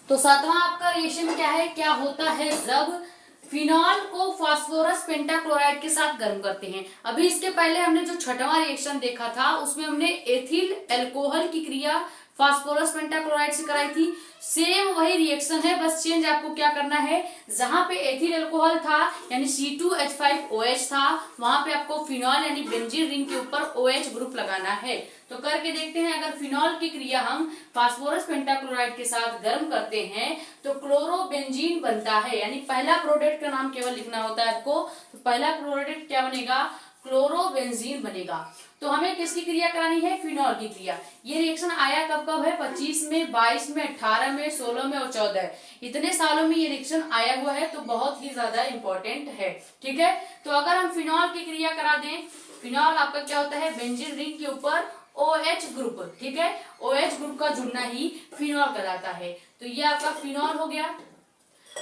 तो सातवां आपका रिएक्शन क्या है, क्या होता है जब फिनॉल को फास्फोरस पेंटाक्लोराइड के साथ गर्म करते हैं। अभी इसके पहले हमने जो छठवां रिएक्शन देखा था उसमें हमने एथिल अल्कोहल की क्रिया फास्फोरस पेंटाक्लोराइड से कराई थी। सेम वही रिएक्शन है, बस चेंज आपको क्या करना है, जहां पे एथिल अल्कोहल था यानी C2H5OH था, वहां पे आपको फिनॉल यानी बेंजीन रिंग के ऊपर OH ग्रुप लगाना है। तो करके देखते हैं, अगर फिनॉल की क्रिया हम फास्फोरस पेंटाक्लोराइड के साथ गर्म करते हैं तो क्लोरोबेंजीन बनता है, यानी पहला प्रोडक्ट का नाम केवल लिखना होता है आपको। तो पहला प्रोडक्ट क्या बनेगा, क्लोरोबेंजीन बनेगा। तो हमें किसकी क्रिया करानी है, फिनॉल की क्रिया। ये रिएक्शन आया कब कब है, 25 में, 22 में, 18 में, 16 में और 14, इतने सालों में ये रिएक्शन आया हुआ है, तो बहुत ही ज्यादा इंपॉर्टेंट है, ठीक है। तो अगर हम फिनॉल की क्रिया करा दें, फिनॉल आपका क्या होता है, बेंजीन रिंग के ऊपर OH ग्रुप, ठीक है, OH ग्रुप का जुड़ना ही फिनॉल कहलाता है। तो ये आपका फिनॉल हो गया।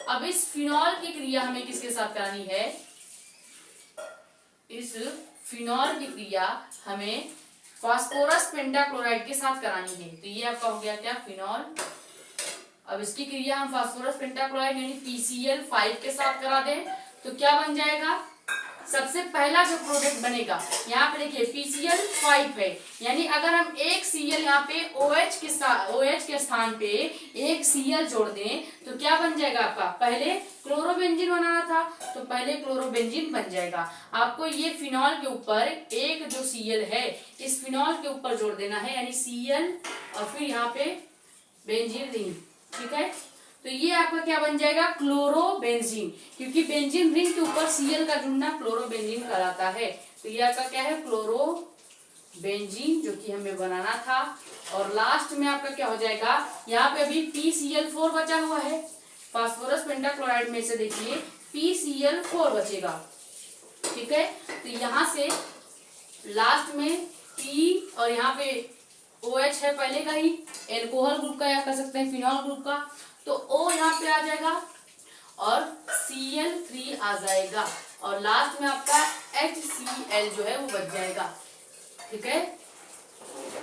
अब इस फिनॉल की क्रिया हमें किसके साथ करानी है, इस फिनॉल की क्रिया हमें फास्फोरस पेंटाक्लोराइड के साथ करानी है। तो ये आपका हो गया क्या, फिनॉल। अब इसकी क्रिया हम फास्फोरस पेंटाक्लोराइड यानी PCl5 के साथ करा दें तो क्या बन जाएगा, सबसे पहला जो प्रोडक्ट बनेगा, यहाँ पे देखिए PCl5 है, यानी अगर हम एक Cl यहाँ पे OH के स्थान पे एक Cl जोड़ दें तो क्या बन जाएगा आपका, पहले क्लोरोबेंजीन बनाना था तो पहले क्लोरोबेंजीन बन जाएगा। आपको ये फिनॉल के ऊपर एक जो Cl है इस फिनॉल के ऊपर जोड़ देना है, यानी Cl और फिर यहाँ पे बेंजीन रिंग, ठीक है। तो ये आपका क्या बन जाएगा, क्लोरोबेंजीन, क्योंकि बेंजीन रिंग के ऊपर Cl का जुड़ना क्लोरोबेंजीन कहलाता है। तो ये आपका क्या है, क्लोरोबेंजीन, जो कि हमें बनाना था। और लास्ट में आपका क्या हो जाएगा, यहाँ पे अभी PCl4 बचा हुआ है, फास्फोरस पेंटाक्लोराइड में से देखिए PCl4 बचेगा, ठीक है। तो यहाँ से लास्ट में P और यहाँ पे OH है पहले का ही, एल्कोहल ग्रुप का या कह सकते हैं फिनॉल ग्रुप का, तो O यहाँ पे आ जाएगा और Cl3 आ जाएगा और लास्ट में आपका HCl जो है वो बच जाएगा, ठीक है।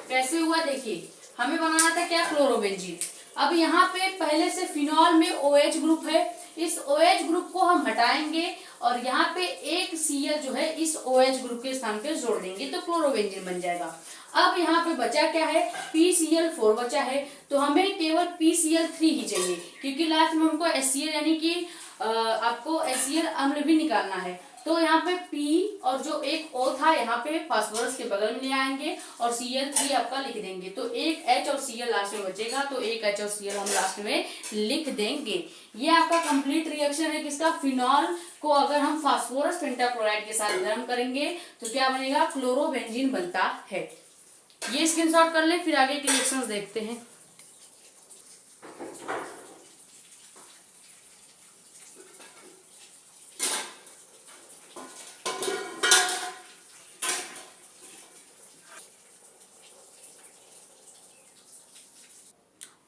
कैसे हुआ देखिए, हमें बनाना था क्या, क्लोरोबेंजीन। अब यहाँ पे पहले से फिनॉल में OH ग्रुप है, इस OH ग्रुप को हम हटाएंगे और यहाँ पे एक Cl जो है इस OH ग्रुप के स्थान पे जोड़ देंगे तो क्लोरोबेंजीन बन जाएगा। अब यहाँ पे बचा क्या है, PCl4 बचा है, तो हमें केवल PCl3 ही चाहिए, क्योंकि लास्ट में हमको HCl यानी कि आपको HCl अम्ल भी निकालना है। तो यहाँ पे P और जो एक O था यहाँ पे फास्फोरस के बगल में ले आएंगे और Cl3 आपका लिख देंगे, तो एक H और Cl लास्ट में बचेगा, तो एक H और Cl हम लास्ट में लिख देंगे। ये आपका कंप्लीट रिएक्शन है किसका, फिनॉल को अगर हम फास्फोरस पेंटाक्लोराइड के साथ गर्म करेंगे तो क्या बनेगा, क्लोरोबेंजीन बनता है। ये स्क्रीनशॉट कर ले, फिर आगे के रिएक्शंस देखते हैं।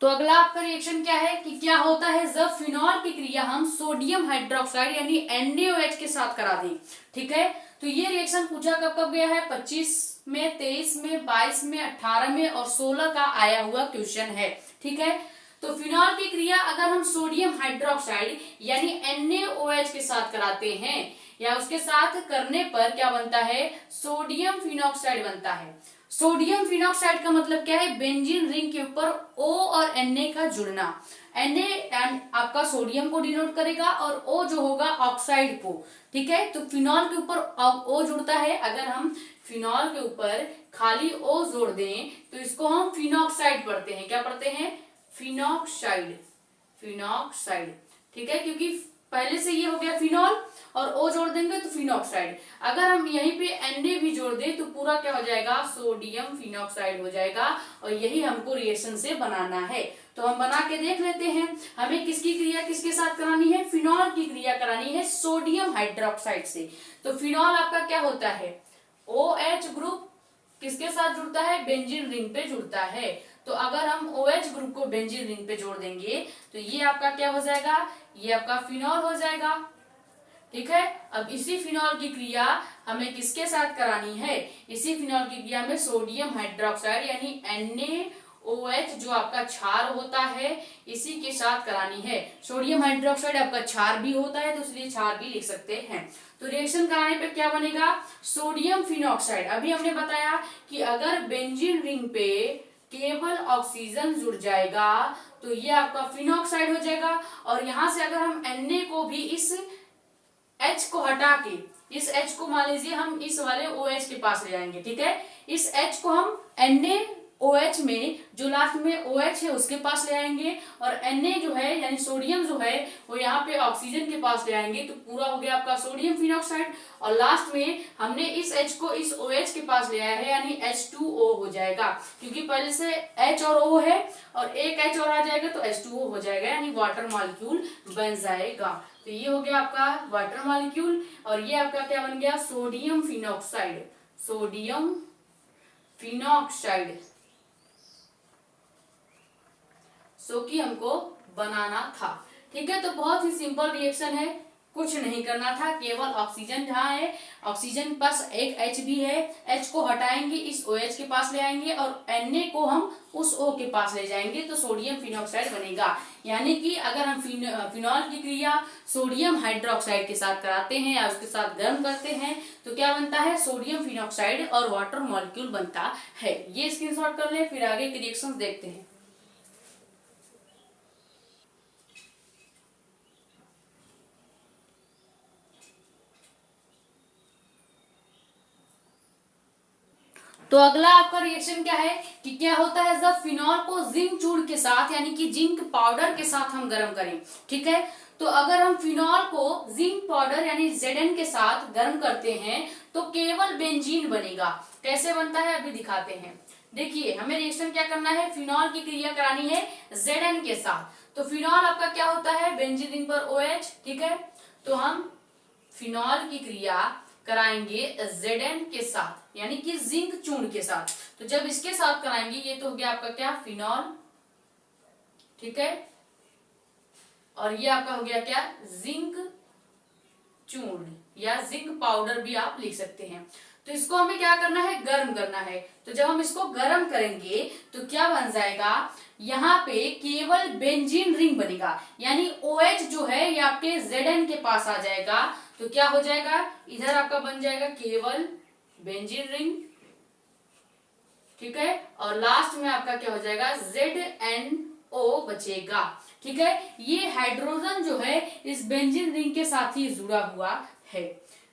तो अगला आपका रिएक्शन क्या है कि क्या होता है जब फिनॉल की क्रिया हम सोडियम हाइड्रोक्साइड यानी NaOH के साथ करा दें। ठीक है, तो ये रिएक्शन पूछा कब कब गया है, 25 में, 23 में, 22 में, 18 में और 16 का आया हुआ क्वेश्चन है। ठीक है, तो फिनॉल की क्रिया अगर हम सोडियम हाइड्रोक्साइड यानी NaOH के साथ कराते हैं या उसके साथ करने पर क्या बनता है, सोडियम फिनॉक्साइड बनता है। सोडियम फिनॉक्साइड का मतलब क्या है, बेंजीन रिंग के ऊपर O और Na का जुड़ना। Na आपका सोडियम को डिनोट करेगा और O जो होगा ऑक्साइड को। ठीक है, तो फिनॉल के ऊपर O जुड़ता है। अगर हम फिनॉल के ऊपर खाली O जोड़ दें तो इसको हम फिनॉक्साइड पढ़ते हैं। क्या पढ़ते हैं, फिनॉक्साइड, फिनॉक्साइड। ठीक है, क्योंकि पहले से ये हो गया फिनॉल और O जोड़ देंगे तो फिनॉक्साइड। अगर हम यहीं पे Na भी जोड़ दें तो पूरा क्या हो जाएगा, सोडियम फिनॉक्साइड हो जाएगा। और यही हमको रिएक्शन से बनाना है। तो हम बना के देख लेते हैं। हमें किसकी क्रिया किसके साथ करानी है, फिनॉल की क्रिया करानी है सोडियम हाइड्रोक्साइड से। तो फिनॉल आपका क्या होता है, OH ग्रुप किसके साथ जुड़ता है, बेंजीन रिंग पे जुड़ता है। तो अगर हम OH ग्रुप को बेंजीन रिंग पे जोड़ देंगे तो ये आपका क्या हो जाएगा, ये आपका फिनॉल हो जाएगा। ठीक है, अब इसी फिनॉल की क्रिया हमें किसके साथ करानी है, इसी फिनॉल की क्रिया में सोडियम हाइड्रोक्साइड यानी NaOH जो आपका क्षार होता है इसी के साथ करानी है। सोडियम हाइड्रोक्साइड आपका क्षार भी होता है तो इसलिए क्षार भी लिख सकते हैं। तो रिएक्शन कराने पे क्या बनेगा, सोडियम फिनॉक्साइड। अभी हमने बताया कि अगर बेंजीन रिंग पे केवल ऑक्सीजन जुड़ जाएगा तो ये आपका फिनॉक्साइड हो जाएगा। और यहां से अगर हम Na को भी इस H को हटा के, इस H को मान लीजिए हम इस वाले OH के पास ले जाएंगे। ठीक है, इस H को हम NaOH में जो लास्ट में OH है उसके पास ले आएंगे और Na जो है यानी सोडियम जो है वो यहाँ पे ऑक्सीजन के पास ले आएंगे तो पूरा हो गया आपका सोडियम फिनॉक्साइड। और लास्ट में हमने इस H को इस OH के पास ले आया है यानी H2O हो जाएगा, क्योंकि पहले से H और O है और एक H और आ जाएगा तो H2O हो जाएगा यानी वाटर मॉलिक्यूल बन जाएगा। तो ये हो गया आपका वाटर मॉलिक्यूल और ये आपका क्या बन गया, सोडियम फिनॉक्साइड, सोडियम फिनॉक्साइड सो कि हमको बनाना था। ठीक है, तो बहुत ही सिंपल रिएक्शन है, कुछ नहीं करना था, केवल ऑक्सीजन जहाँ है ऑक्सीजन पास एक H भी है, H को हटाएंगे इस OH के पास ले आएंगे और Na को हम उस O के पास ले जाएंगे तो सोडियम फिनॉक्साइड बनेगा। यानी कि अगर हम फिनॉल की क्रिया सोडियम हाइड्रोक्साइड के साथ कराते हैं या उसके साथ गर्म करते हैं तो क्या बनता है, सोडियम फिनॉक्साइड और वाटर मॉलिक्यूल बनता है। ये स्क्रीनशॉट कर ले, फिर आगे के रिएक्शन देखते हैं। तो अगला आपका रिएक्शन क्या है कि क्या होता है जब फिनॉल को जिंक चूड़ के साथ यानी कि जिंक पाउडर के साथ हम गर्म करें। ठीक है, तो अगर हम फिनॉल को जिंक पाउडर यानी Zn के साथ गर्म करते हैं तो केवल बेंजीन बनेगा। कैसे बनता है अभी दिखाते हैं। देखिए हमें रिएक्शन क्या करना है, फिनॉल की क्रिया करानी है Zn के साथ। तो फिनॉल आपका क्या होता है, बेंजीन रिंग पर OH। ठीक है, तो हम फिनॉल की क्रिया कराएंगे Zn के साथ यानी कि जिंक चूर्ण के साथ। तो जब इसके साथ कराएंगे ये तो हो गया आपका क्या, फिनॉल। ठीक है, और ये आपका हो गया क्या, जिंक चूर्ण या जिंक पाउडर भी आप लिख सकते हैं। तो इसको हमें क्या करना है, गर्म करना है। तो जब हम इसको गर्म करेंगे तो क्या बन जाएगा, यहाँ पे केवल बेंजीन रिंग बनेगा यानी OH जो है ये आपके Zn के पास आ जाएगा। तो क्या हो जाएगा, इधर आपका बन जाएगा केवल बेंजीन रिंग। ठीक है, और लास्ट में आपका क्या हो जाएगा, ZnO बचेगा। ठीक है, ये हाइड्रोजन जो है इस बेंजीन रिंग के साथ ही जुड़ा हुआ है।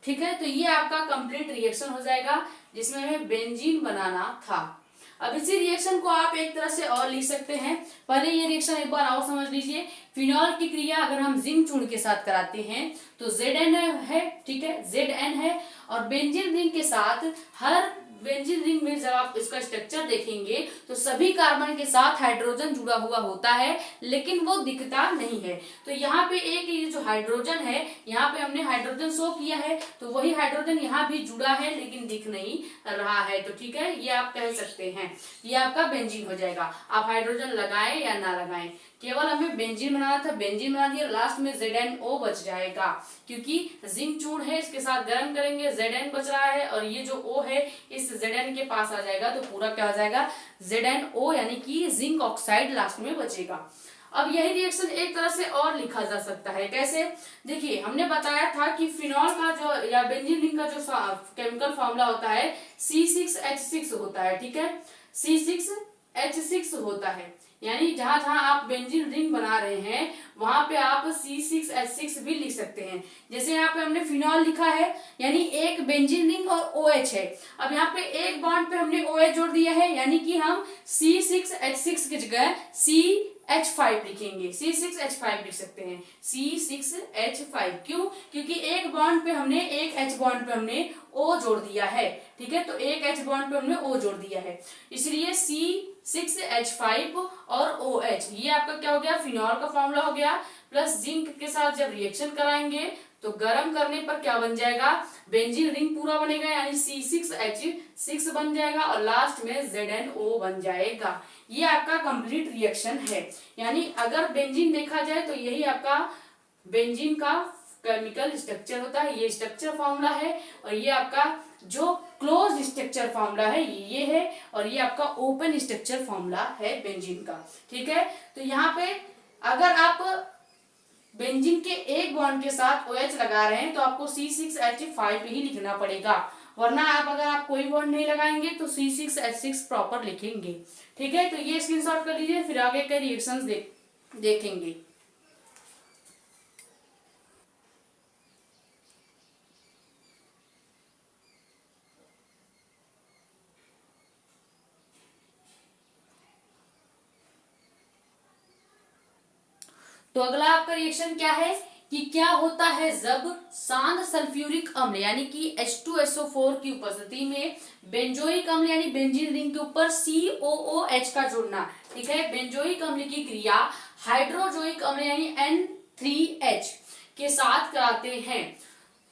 ठीक है, तो ये आपका कंप्लीट रिएक्शन हो जाएगा जिसमें हमें बेंजीन बनाना था। अब इसी रिएक्शन को आप एक तरह से और लिख सकते हैं। पहले ये रिएक्शन एक बार और समझ लीजिए। फिनॉल की क्रिया अगर हम जिंक चूर्ण के साथ कराते हैं तो Zn है। ठीक है, Zn है और बेंजीन रिंग के साथ हर बेंजीन रिंग में जब आप इसका स्ट्रक्चर देखेंगे तो सभी कार्बन के साथ हाइड्रोजन जुड़ा हुआ होता है, लेकिन वो दिखता नहीं है। तो यहाँ पे एक ये जो हाइड्रोजन है, यहाँ पे हमने हाइड्रोजन शो किया है, तो वही हाइड्रोजन यहाँ भी जुड़ा है लेकिन दिख नहीं रहा है। तो ठीक है, ये आप कह सकते हैं ये आपका बेंजीन हो जाएगा। आप हाइड्रोजन लगाएं या ना लगाएं, केवल हमें बेंजीन बनाना था, बेंजीन बना दिया, लास्ट में ZnO बच जाएगा, क्योंकि जिंक चूर्ण है, इसके साथ गर्म करेंगे, Zn बच रहा है और ये जो O है इस Zn के पास आ जाएगा, तो पूरा क्या हो जाएगा ZnO, यानी कि जिंक ऑक्साइड लास्ट में बचेगा। अब यही रिएक्शन एक तरह से और लिखा जा सकता है, कैसे? देखिए, हमने बताया था कि फिनॉल का जो या बेंजीन रिंग का जो केमिकल फॉर्मूला होता है C6H6 होता है, ठीक है, C6H6 होता है, यानी जहां जहां आप बेंजीन रिंग बना रहे हैं वहां पे आप C6H6 भी लिख सकते हैं। जैसे यहाँ पे हमने फिनॉल लिखा है, यानी एक बेंजीन रिंग और OH है। अब यहाँ पे एक बॉन्ड पे हमने OH जोड़ दिया है, यानी कि हम C6H6 की जगह CH5 लिखेंगे, C6H5 लिख सकते हैं, C6H5। क्यों? क्योंकि एक बॉन्ड पे हमने एक H बॉन्ड पे हमने O जोड़ दिया है, ठीक है, तो एक H बॉन्ड पे हमने O जोड़ दिया है, इसलिए C6H5 और OH, ये आपका क्या हो गया, फिनॉल का फॉर्मूला हो गया। प्लस जिंक के साथ जब रिएक्शन कराएंगे तो गर्म करने पर क्या बन जाएगा, बेंजीन रिंग पूरा बनेगा, यानी C6H6 बन जाएगा और लास्ट में ZnO बन जाएगा। ये आपका कंप्लीट रिएक्शन है। यानी अगर बेंजीन देखा जाए तो यही आपका बेंजीन का केमिकल स्ट्रक्चर होता है, ये स्ट्रक्चर फॉर्मूला है, और ये आपका जो क्लोज स्ट्रक्चर फॉर्मूला है ये है, और ये आपका ओपन स्ट्रक्चर फॉर्मूला है बेंजीन का, ठीक है। तो यहाँ पे अगर आप बेंजीन के एक बॉन्ड के साथ OH लगा रहे हैं तो आपको C6H5 ही लिखना पड़ेगा, वरना अगर आप कोई बॉन्ड नहीं लगाएंगे तो C6H6 प्रॉपर लिखेंगे, ठीक है। तो ये स्क्रीनशॉट कर लीजिए, फिर आगे के रिएक्शंस देखेंगे। तो अगला आपका रिएक्शन क्या है कि क्या होता है जब शांत सल्फ्यूरिक अम्ल यानी कि H2SO4 की उपस्थिति में बेंजोइक अम्ल यानी बेंजीन रिंग के ऊपर COOH का जुड़ना, ठीक है, बेंजोइक अम्ल की क्रिया हाइड्रोजोइक अम्ल यानी N3H के साथ कराते हैं।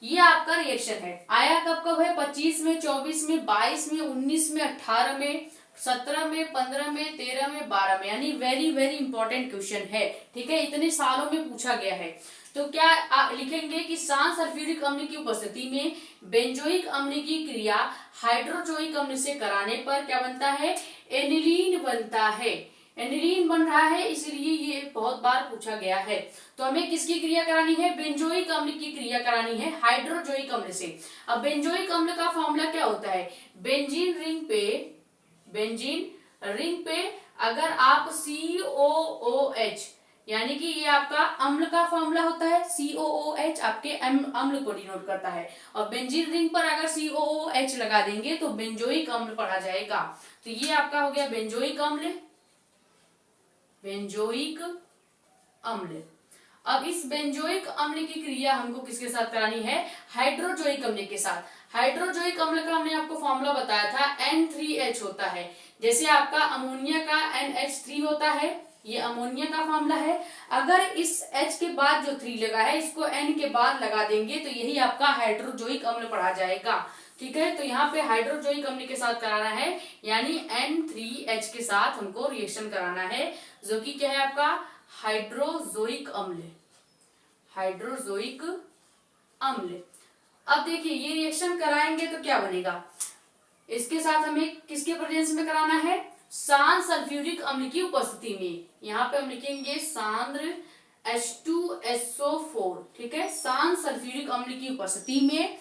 ये आपका रिएक्शन है। आया कब कब है, 25 में, 24 में, 22 में, 19 में, 18 में, 17 में, 15 में, 13 में, 12 में, यानी वेरी वेरी इंपॉर्टेंट क्वेश्चन है, ठीक है, इतने सालों में पूछा गया है। तो क्या लिखेंगे कि शांत सल्फ्यूरिक अम्ल की उपस्थिति में बेंजोइक अम्ल की क्रिया हाइड्रोजोइक अम्ल से कराने पर क्या बनता है, एनिलीन बनता है, एनिलीन बन रहा है, इसलिए ये बहुत बार पूछा गया है। तो हमें किसकी क्रिया करानी है, बेंजोइक अम्ल की क्रिया करानी है हाइड्रोजोइक अम्ल से। अब बेंजोइक अम्ल का फॉर्मूला क्या होता है, बेंजीन रिंग पे अगर आप COOH यानी कि ये आपका अम्ल का फॉर्मूला होता है, COOH आपके अम्ल को डिनोट करता है, और बेंजीन रिंग पर अगर COOH लगा देंगे तो बेंजोइक अम्ल पढ़ा जाएगा। तो ये आपका हो गया बेंजोइक अम्ल, बेंजोइक अम्ल। अब इस बेंजोइक अम्ल की क्रिया हमको किसके साथ करानी है, हाइड्रोजोइक अम्ल के साथ। हाइड्रोजोइक अम्ल का हमने आपको फॉर्मूला बताया था, N3H होता है, जैसे आपका अमोनिया का NH3 होता है, ये अमोनिया का फॉर्मूला है। अगर इस H के बाद जो 3 लगा है इसको N के बाद लगा देंगे तो यही आपका हाइड्रोजोइक अम्ल पढ़ा जाएगा, ठीक है। तो यहाँ पे हाइड्रोजोइक अम्ल के साथ कराना है, यानी N3H के साथ हमको रिएक्शन कराना है, जो कि क्या है आपका हाइड्रोजोइक अम्ल, हाइड्रोजोइक अम्ल। अब देखिए ये रिएक्शन कराएंगे तो क्या बनेगा, इसके साथ हमें किसके प्रेजेंस में कराना है, शांत सल्फ्यूरिक अम्ल की उपस्थिति में। यहाँ पे हम लिखेंगे सांद्र H2SO4, ठीक है, शांत सल्फ्यूरिक अम्ल की उपस्थिति में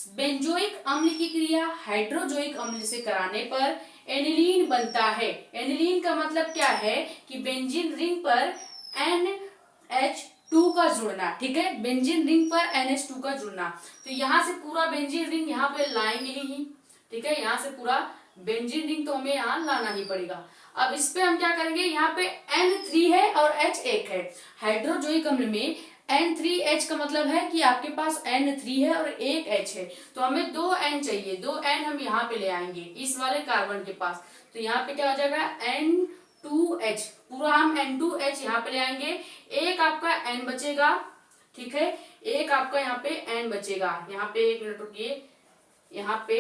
बेंजोइक अम्ल की क्रिया हाइड्रोजोइक अम्ल से कराने पर एनिलीन बनता है। एनिलीन का मतलब क्या है कि बेंजीन रिंग पर NH2 का जुड़ना, ठीक है, बेंजीन रिंग पर NH2 का जुड़ना। तो यहाँ से पूरा बेंजीन रिंग यहाँ पे लाएंगे ही, ठीक है, यहाँ से पूरा बेंजीन रिंग तो हमें यहाँ लाना ही पड़ेगा। अब इस पे हम क्या करेंगे, यहाँ पे N3 है और H1 है। हाइड्रोजोइक अम्ल में N3H का मतलब है कि आपके पास N3 है और एक H है, तो हमें 2 N चाहिए। 2 N हम यहाँ पे ले आएंगे इस वाले कार्बन के पास, तो यहाँ पे क्या हो जाएगा N2H, पूरा हम N2H यहाँ पे ले आएंगे। एक आपका N बचेगा, ठीक है, एक आपका यहाँ पे N बचेगा। यहाँ पे एक मिनट रुकिए, यहाँ पे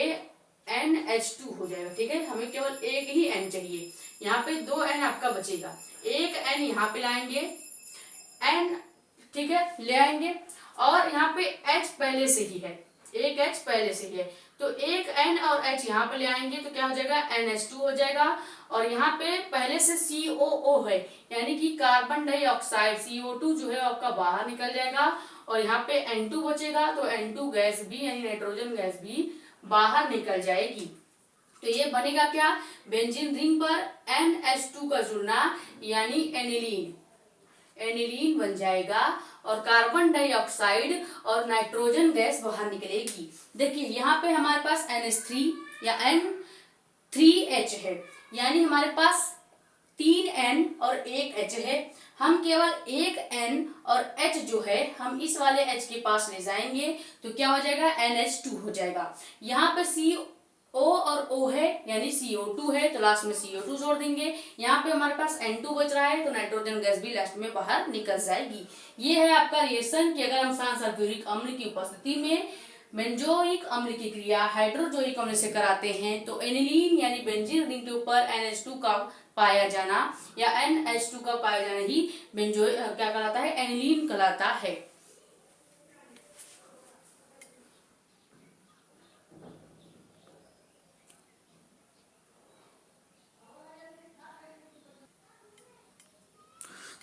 NH2 हो जाएगा, ठीक है, हमें केवल एक ही N चाहिए। यहाँ पे 2 N आपका बचेगा, एक N यहाँ पे लाएंगे, N, ठीक है, ले आएंगे, और यहाँ पे H पहले से ही है, एक H पहले से ही है, तो एक N और H यहाँ पे ले आएंगे, तो क्या हो जाएगा NH2 हो जाएगा। और यहाँ पे पहले से COO है, यानी कि कार्बन डाइऑक्साइड, CO2 जो है आपका बाहर निकल जाएगा, और यहाँ पे N2 बचेगा, तो N2 गैस भी यानी नाइट्रोजन गैस भी बाहर निकल जाएगी। तो ये बनेगा क्या, बेंजीन रिंग पर NH2 का जुड़ना यानी एनिलीन, एनिलीन बन जाएगा, और कार्बन डाइऑक्साइड और नाइट्रोजन गैस बाहर निकलेगी। देखिए यहाँ पे हमारे पास NH3 या N3H है, यानी हमारे पास 3 N और एक H है। हम केवल एक N और H जो है हम इस वाले H के पास ले जाएंगे, तो क्या हो जाएगा NH2 हो जाएगा। यहाँ पे CO और O है यानी CO2 है, तो लास्ट में CO2 जोड़ देंगे। यहाँ पे हमारे पास N2 बच रहा है, तो नाइट्रोजन गैस भी लास्ट में बाहर निकल जाएगी। ये है आपका रिएक्शन कि अगर हम सल्फ्यूरिक अम्ल की उपस्थिति में बेंजोइक अम्ल की क्रिया हाइड्रोजोइक अम्ल से कराते हैं, तो एनिलीन यानी बेंजीन रिंग के ऊपर NH2 का पाया जाना या NH2 का पाया जाना ही बेंजो क्या कहलाता है, एनिलीन कहलाता है।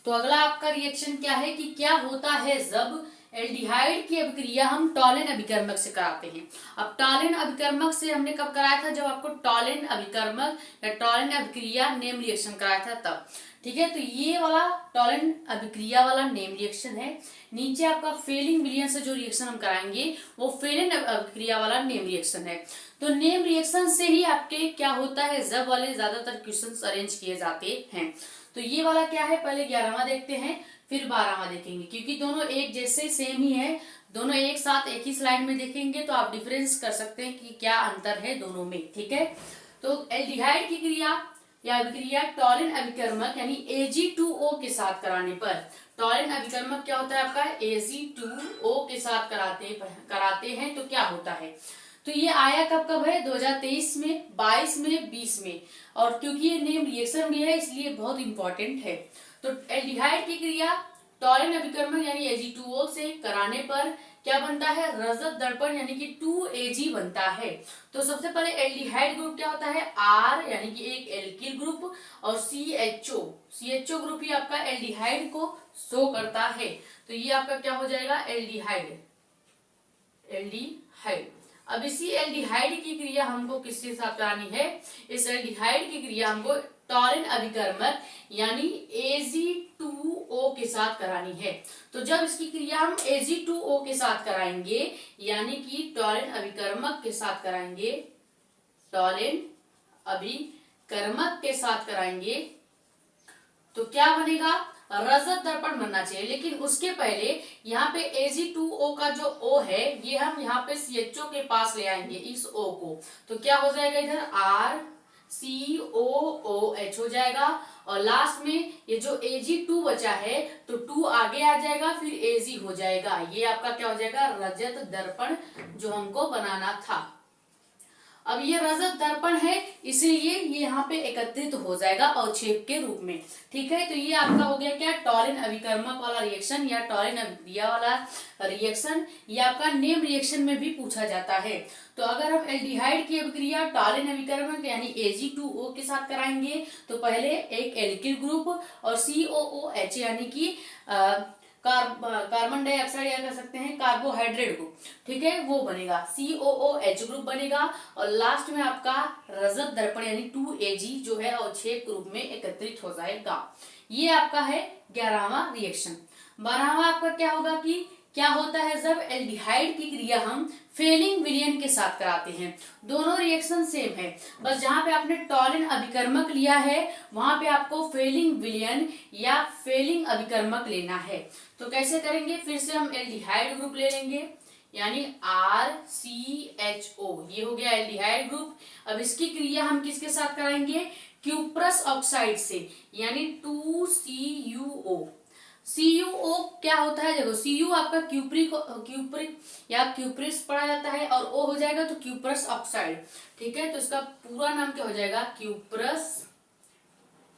तो अगला आपका रिएक्शन क्या है कि क्या होता है जब एल्डिहाइड की अभिक्रिया हम टॉलिन अभिकर्मक से कराते हैं। अब टॉलिन अभिकर्मक से हमने कब कराया था, जब आपको टॉलिन अभिकर्मक या टॉलिन अभिक्रिया नेम रिएक्शन कराया था तब, ठीक है। तो ये वाला टॉलिन अभिक्रिया वाला नेम रिएक्शन है। नीचे आपका फेलिंग विलियन से जो रिएक्शन हम कराएंगे वो फेलिन अभिक्रिया वाला नेम रिएक्शन है। तो नेम रिएक्शन से ही आपके क्या होता है, जब वाले ज्यादातर क्वेश्चंस अरेंज किए जाते हैं। तो ये वाला क्या है, पहले 11वां देखते हैं फिर 12वां देखेंगे, क्योंकि दोनों एक जैसे सेम ही है, दोनों एक साथ एक ही स्लाइड में देखेंगे तो आप डिफरेंस कर सकते हैं कि क्या अंतर है दोनों में, ठीक है। तो एल्डिहाइड की क्रिया या अभिक्रिया टॉलिन अभिकर्मक यानी Ag2O के साथ कराने पर, टॉलिन अभिकर्मक क्या होता है आपका, Ag2O के साथ कराते हैं तो क्या होता है। तो ये आया कब कब है, 2023 में, 22 में, 20 में, और क्योंकि ये नेम रिएक्शन भी है इसलिए बहुत इंपॉर्टेंट है। तो एल्डिहाइड की क्रिया टॉलिन अभिकर्मक यानी Ag2O से कराने पर क्या बनता है, रजत दर्पण यानी कि 2Ag बनता है। तो सबसे पहले एल्डिहाइड ग्रुप क्या होता है, R यानी कि एक एल्किल ग्रुप, और CHO ग्रुप ही आपका एल्डिहाइड को शो करता है। तो ये आपका क्या हो जाएगा, एल्डिहाइड। अब इसी एल्डिहाइड की क्रिया हमको किसके साथ करानी है, इस एल्डिहाइड की क्रिया हमको टॉलिन अभिकर्मक यानी Ag2O के साथ करानी है। तो जब इसकी क्रिया हम Ag2O के साथ कराएंगे यानी कि टॉलिन अभिकर्मक के साथ कराएंगे, टॉलिन अभिकर्मक के साथ कराएंगे तो क्या बनेगा, रजत दर्पण बनना चाहिए। लेकिन उसके पहले यहाँ पे Ag2O का जो O है ये हम यहाँ पे CHO के पास ले आएंगे इस O को, तो क्या हो जाएगा, इधर RCOOH हो जाएगा, और लास्ट में ये जो Ag2 बचा है तो 2 आगे आ जाएगा फिर Ag हो जाएगा। ये आपका क्या हो जाएगा, रजत दर्पण जो हमको बनाना था। अब ये रजत दर्पण है इसलिए ये यहाँ पे एकत्रित हो जाएगा अवक्षेप के रूप में, ठीक है। तो ये आपका हो गया क्या, टॉलिन अभिकर्मक वाला रिएक्शन या टॉलिन अभिक्रिया वाला रिएक्शन। ये आपका नेम रिएक्शन में भी पूछा जाता है। तो अगर हम एल्डिहाइड की अभिक्रिया टॉलिन अभिकर्मक यानी Ag2O के साथ कराएंगे तो पहले एक एल्किल ग्रुप और COOH यानी कि कार्बन डाइऑक्साइड या कह सकते हैं कार्बोहाइड्रेट ग्रुप, ठीक है, वो बनेगा, COOH ग्रुप बनेगा, और लास्ट में आपका रजत दर्पण यानी 2Ag जो है अवक्षेप ग्रुप में एकत्रित हो जाएगा। ये आपका है 11वां रिएक्शन। 12वां आपका क्या होगा कि क्या होता है जब एल्डिहाइड की क्रिया हम फेलिंग विलयन के साथ कराते हैं। दोनों रिएक्शन सेम है, बस जहां पे आपने टॉलिन अभिकर्मक लिया है वहां पे आपको फेलिंग विलयन या फेलिंग अभिकर्मक लेना है। तो कैसे करेंगे, फिर से हम एल्डिहाइड ग्रुप ले लेंगे, यानी RCHO, ये हो गया एल्डिहाइड ग्रुप। अब इसकी क्रिया हम किसके साथ कराएंगे, क्यूप्रस ऑक्साइड से, यानी 2CuO। CuO क्या होता है, देखो Cu आपका क्यूप्रिक या क्यूप्रिस पढ़ा जाता है, और O हो जाएगा तो क्यूप्रस ऑक्साइड। ठीक है, तो इसका पूरा नाम क्या हो जाएगा, क्यूप्रस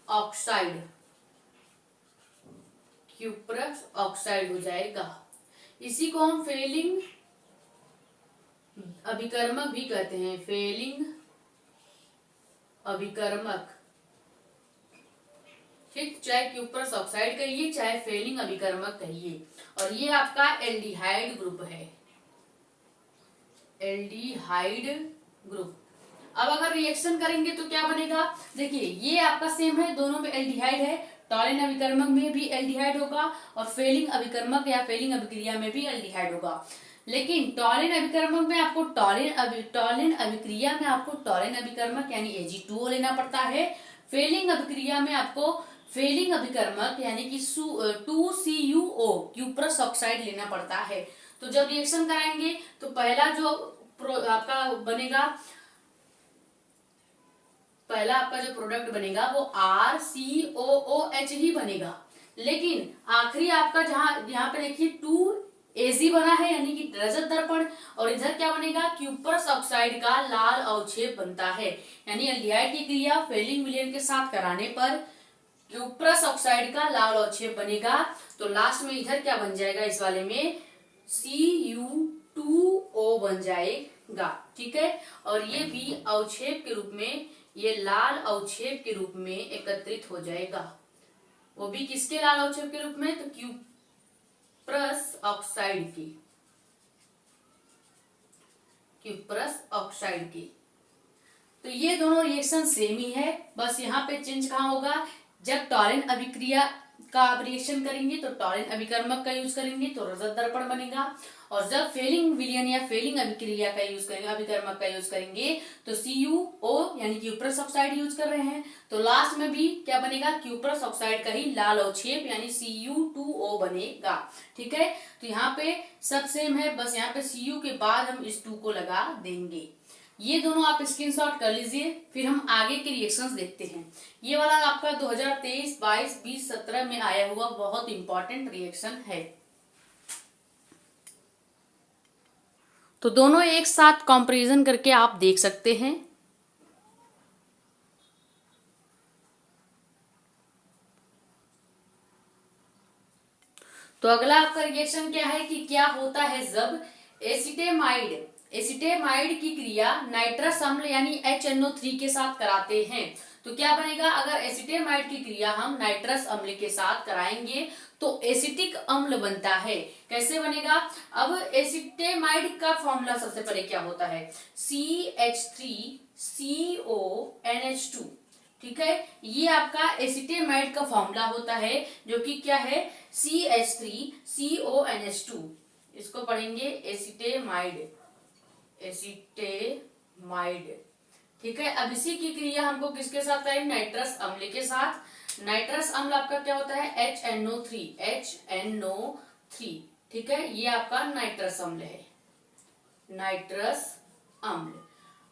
ऑक्साइड, क्यूप्रस ऑक्साइड हो जाएगा। इसी को हम फेलिंग अभिकर्मक भी कहते हैं, फेलिंग अभिकर्मक। ठीक, चाहे क्यूप्रस ऑक्साइड कहिए चाहे फेलिंग अभिकर्मक कहिए। और ये आपका एल्डिहाइड ग्रुप है, एल्डिहाइड ग्रुप। अब अगर रिएक्शन करेंगे तो क्या बनेगा, देखिए ये आपका सेम है, दोनों में एल्डिहाइड है, टॉलिन अभिकर्मक में भी एल्डिहाइड होगा और फेलिंग अभिकर्मक या फेलिंग अभिक्रिया में भी एल्डिहाइड होगा। लेकिन टॉलिन अभिकर्मक में आपको टॉलिन अभिक्रिया में आपको टॉलिन अभिकर्मक यानी Ag2O लेना पड़ता है। फेलिंग अभिक्रिया में आपको फेलिंग अभिकर्मक यानी कि 2CuO क्यूप्रस ऑक्साइड लेना पड़ता है। तो जब रिएक्शन कराएंगे तो पहला जो आपका बनेगा, पहला आपका जो प्रोडक्ट बनेगा वो RCOOH ही बनेगा। लेकिन आखिरी आपका जहां यहाँ पे देखिए 2Ag बना है, यानी कि रजत दर्पण, और इधर क्या बनेगा, क्यूप्रस ऑक्साइड का लाल अवक्षेप बनता है। यानी एल्डिहाइड की क्रिया फेलिंग विलयन के साथ कराने पर क्यूप्रस ऑक्साइड का लाल अवक्षेप बनेगा। तो लास्ट में इधर क्या बन जाएगा, इस वाले में Cu2O बन जाएगा। ठीक है, और ये भी अवक्षेप के रूप में, ये लाल अवक्षेप के रूप में एकत्रित हो जाएगा। वो भी किसके लाल अवक्षेप के रूप में, तो क्यूप्रस ऑक्साइड की, क्यूप्रस ऑक्साइड की। तो ये दोनों रिएक्शन सेम ही है, बस यहाँ पे चेंज कहाँ होगा, जब टॉलिन अभिक्रिया का आप रिएक्शन करेंगे तो टॉलिन अभिकर्मक का यूज करेंगे तो रजत दर्पण बनेगा, और जब फेलिंग विलयन या फेलिंग अभिक्रिया का यूज करेंगे, अभिकर्मक का यूज करेंगे तो CuO यानी क्यूप्रस ऑक्साइड यूज कर रहे हैं, तो लास्ट में भी क्या बनेगा, क्यूप्रस ऑक्साइड का ही लाल अवक्षेप यानी Cu2O बनेगा। ठीक है, तो यहाँ पे सब सेम है, बस यहाँ पे Cu के बाद हम इस 2 को लगा देंगे। ये दोनों आप स्क्रीनशॉट कर लीजिए, फिर हम आगे के रिएक्शंस देखते हैं। ये वाला आपका 2023, 22, 20, 17 में आया हुआ बहुत इंपॉर्टेंट रिएक्शन है। तो दोनों एक साथ कंपैरिजन करके आप देख सकते हैं। तो अगला आपका रिएक्शन क्या है कि क्या होता है जब एसिटेमाइड की क्रिया नाइट्रस अम्ल यानी HNO3 के साथ कराते हैं। तो क्या बनेगा, अगर एसिटेमाइड की क्रिया हम नाइट्रस अम्ल के साथ कराएंगे तो एसिटिक अम्ल बनता है। कैसे बनेगा, अब एसिटेमाइड का फॉर्मूला सबसे पहले क्या होता है, CH3CONH2। ठीक है, ये आपका एसिटेमाइड का फॉर्मूला होता है, जो कि क्या है, CH3CONH2। इसको पढ़ेंगे एसिटेमाइड, एसिटेमाइड। ठीक है, अब इसी की क्रिया हमको किसके साथ करेंगे, नाइट्रस अम्ल के साथ। नाइट्रस अम्ल आपका क्या होता है, HNO3। ठीक है, ये आपका नाइट्रस अम्ल है, नाइट्रस अम्ल।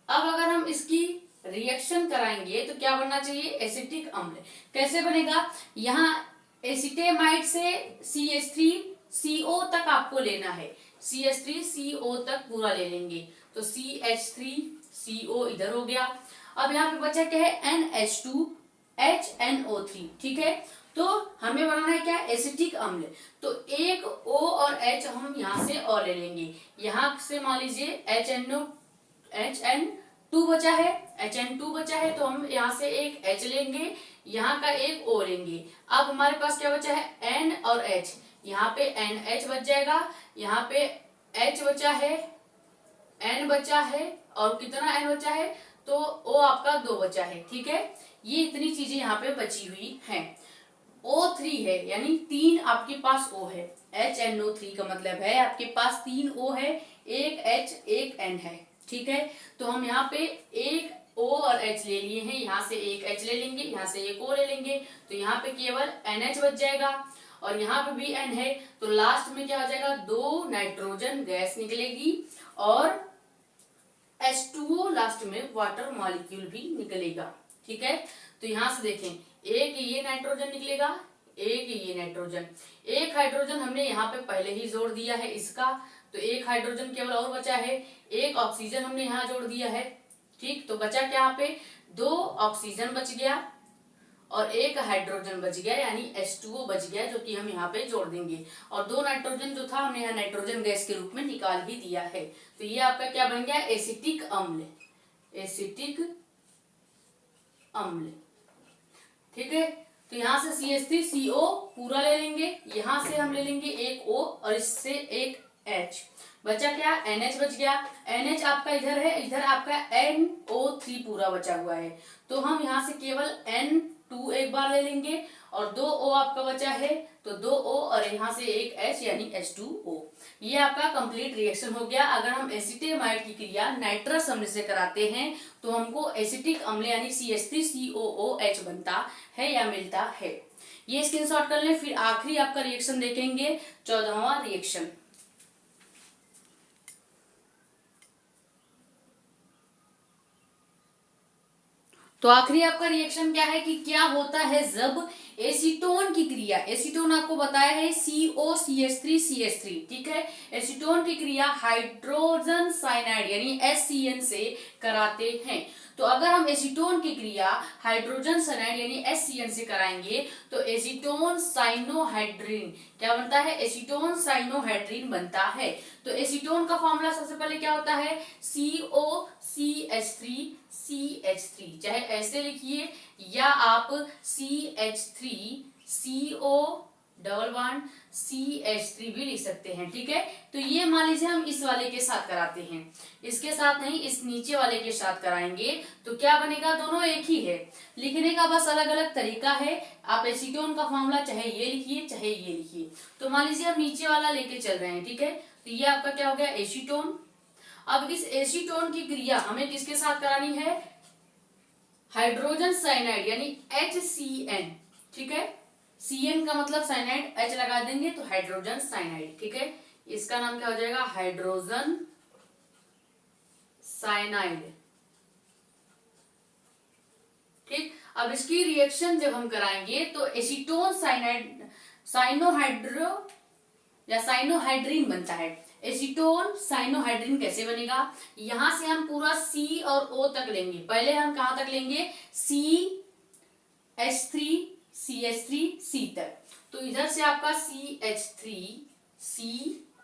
अब अगर हम इसकी रिएक्शन कराएंगे तो क्या बनना चाहिए, एसिटिक अम्ल। कैसे बनेगा, यहाँ एसिटेमाइड से CH3CO तक आपको लेना है, CH3CO तक पूरा ले लेंगे, तो CH3CO इधर हो गया। अब यहाँ पे बचा क्या है, NH2HNO3। ठीक है, तो हमें बनाना है क्या, एसिटिक अम्ल। तो एक O और H हम यहाँ से और ले लेंगे, यहाँ से मान लीजिए HN2 बचा है, HN2 बचा है, तो हम यहाँ से एक H लेंगे, यहाँ का एक O लेंगे। अब हमारे पास क्या बचा है, N और H, यहाँ पे NH बच जाएगा, यहाँ पे H बचा है, N बचा है, और कितना N बचा है, तो O आपका 2 बचा है। ठीक है, ये इतनी चीजें यहाँ पे बची हुई हैं। O3 है, यानी 3 आपके पास O है, HNO3 का मतलब है आपके पास 3 O है, एक H एक N है, ठीक है। तो हम यहाँ पे एक O और H ले लिए हैं, यहाँ से एक H ले लेंगे, यहाँ से एक O ले लेंगे, तो यहाँ पे केवल NH बच जाएगा और यहाँ पे भी N है। तो लास्ट में क्या हो जाएगा, 2 नाइट्रोजन गैस निकलेगी और H2O लास्ट में वाटर मॉलिक्यूल भी निकलेगा, ठीक है। तो यहाँ से देखें, एक ये नाइट्रोजन निकलेगा, एक ये नाइट्रोजन, एक हाइड्रोजन हमने यहाँ पे पहले ही जोड़ दिया है इसका, तो एक हाइड्रोजन केवल और बचा है, एक ऑक्सीजन हमने यहाँ जोड़ दिया है, ठीक। तो बचा क्या यहाँ पे, 2 ऑक्सीजन बच गया और एक हाइड्रोजन बच गया, यानी H2O बच गया, जो कि हम यहाँ पे जोड़ देंगे। और 2 नाइट्रोजन जो था हमने यहाँ नाइट्रोजन गैस के रूप में निकाल ही दिया है। तो ये आपका क्या बन गया, एसिटिक अम्ल, एसिटिक अम्ल, ठीक है। तो यहाँ से CH3CO पूरा ले लेंगे, यहाँ से हम ले लेंगे एक O और इससे एक H, बचा क्या, NH बच गया। NH आपका इधर है, इधर आपका NO3 पूरा बचा हुआ है, तो हम यहाँ से केवल N2 एक बार ले लेंगे और 2 O आपका बचा है, तो 2 O और यहाँ से एक H यानी H2O। ये आपका कंप्लीट रिएक्शन हो गया। अगर हम एसिटेमाइड की क्रिया नाइट्रस अम्ल से कराते हैं तो हमको एसिटिक अम्ल यानी CH3COOH बनता है या मिलता है। ये स्क्रीनशॉट कर लें। फिर आखिरी आपका रिएक्शन देखेंगे, 14वां रिएक्शन। तो आखिरी आपका रिएक्शन क्या है कि क्या होता है जब एसीटोन की क्रिया, एसीटोन आपको बताया है COCH3CH3, ठीक है। एसीटोन की क्रिया हाइड्रोजन साइनाइड यानी HCN से कराते हैं। तो अगर हम एसीटोन की क्रिया हाइड्रोजन साइनाइड यानी HCN से कराएंगे तो एसीटोन साइनोहाइड्रीन क्या बनता है, एसीटोन साइनोहाइड्रीन बनता है। तो एसीटोन का फॉर्मूला सबसे पहले क्या होता है, COCH3CH3, चाहे ऐसे लिखिए या आप CH3CO⋯CH3 भी लिख सकते हैं, ठीक है। तो ये मान लीजिए हम इस वाले के साथ कराते हैं, इसके साथ नहीं, इस नीचे वाले के साथ कराएंगे तो क्या बनेगा, दोनों एक ही है, लिखने का बस अलग अलग तरीका है। आप एसीटोन का फॉर्मूला चाहे ये लिखिए चाहे ये लिखिए। तो मान लीजिए हम नीचे वाला लेके चल रहे हैं, ठीक है। तो ये आपका क्या हो गया, एसीटोन। अब इस एसीटोन की क्रिया हमें किसके साथ करानी है, हाइड्रोजन साइनाइड यानी HCN, ठीक है। CN का मतलब साइनाइड, H लगा देंगे तो हाइड्रोजन साइनाइड, ठीक है। इसका नाम क्या हो जाएगा, हाइड्रोजन साइनाइड, ठीक। अब इसकी रिएक्शन जब हम कराएंगे तो एसीटोन साइनाइड साइनोहाइड्रो या साइनोहाइड्रीन बनता है। एसीटोन साइनोहाइड्रीन कैसे बनेगा, यहां से हम पूरा C और O तक लेंगे। पहले हम कहां तक लेंगे, CH3CH3C तक। तो इधर से आपका CH3C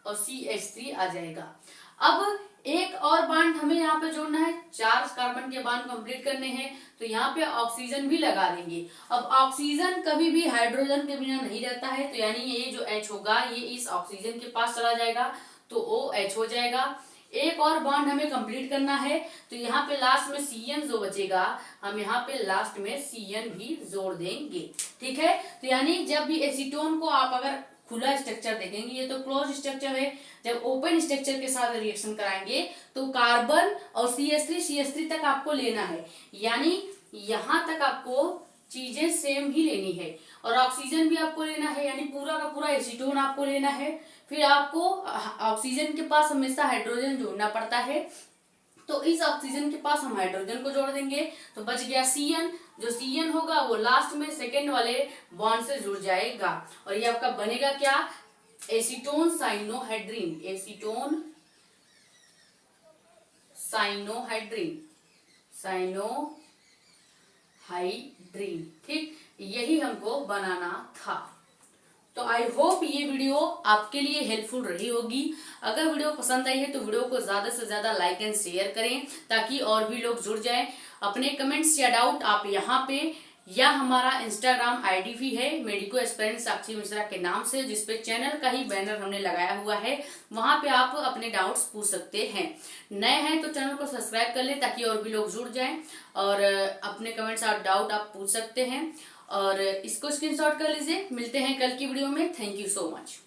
और CH3 आ जाएगा। अब एक और बांड हमें यहाँ पे जोड़ना है, 4 कार्बन के बांड कंप्लीट करने हैं, तो यहाँ पे ऑक्सीजन भी लगा देंगे। अब ऑक्सीजन कभी भी हाइड्रोजन के बिना नहीं रहता है, तो यानी ये जो H होगा ये इस ऑक्सीजन के पास चला जाएगा तो OH हो जाएगा। एक और बॉन्ड हमें कंप्लीट करना है, तो यहाँ पे लास्ट में CN जो बचेगा हम यहाँ पे लास्ट में CN भी जोड़ देंगे, ठीक है। तो यानी जब भी एसीटोन को आप अगर खुला स्ट्रक्चर देखेंगे, ये तो क्लोज स्ट्रक्चर है, जब ओपन स्ट्रक्चर के साथ रिएक्शन कराएंगे तो कार्बन और CH3 तक आपको लेना है, यानी यहाँ तक आपको चीजें सेम ही लेनी है। और ऑक्सीजन भी आपको लेना है, यानी पूरा का पूरा एसीटोन आपको लेना है। फिर आपको ऑक्सीजन के पास हमेशा हाइड्रोजन जोड़ना पड़ता है, तो इस ऑक्सीजन के पास हम हाइड्रोजन को जोड़ देंगे तो बच गया CN। जो CN होगा वो लास्ट में सेकेंड वाले बॉन्ड से जुड़ जाएगा और ये आपका बनेगा क्या, acetone cyanohydrin, acetone cyanohydrin, cyanohydrin, ठीक। यही हमको बनाना था। तो आई होप ये वीडियो आपके लिए हेल्पफुल रही होगी। अगर वीडियो पसंद आई है तो वीडियो को ज्यादा से ज्यादा लाइक एंड शेयर करें ताकि और भी लोग जुड़ जाएं। अपने कमेंट्स या डाउट आप यहाँ पे या हमारा इंस्टाग्राम आईडी भी है मेडिको एस्पिरेंट साक्षी मिश्रा के नाम से, जिसपे चैनल का ही बैनर हमने लगाया हुआ है, वहां पे आप अपने डाउट्स पूछ सकते हैं। नए हैं तो चैनल को सब्सक्राइब कर लें ताकि और भी लोग जुड़ जाएं और अपने कमेंट्स और डाउट आप पूछ सकते हैं और इसको स्क्रीनशॉट कर लीजिए। मिलते हैं कल की वीडियो में। Thank you so much.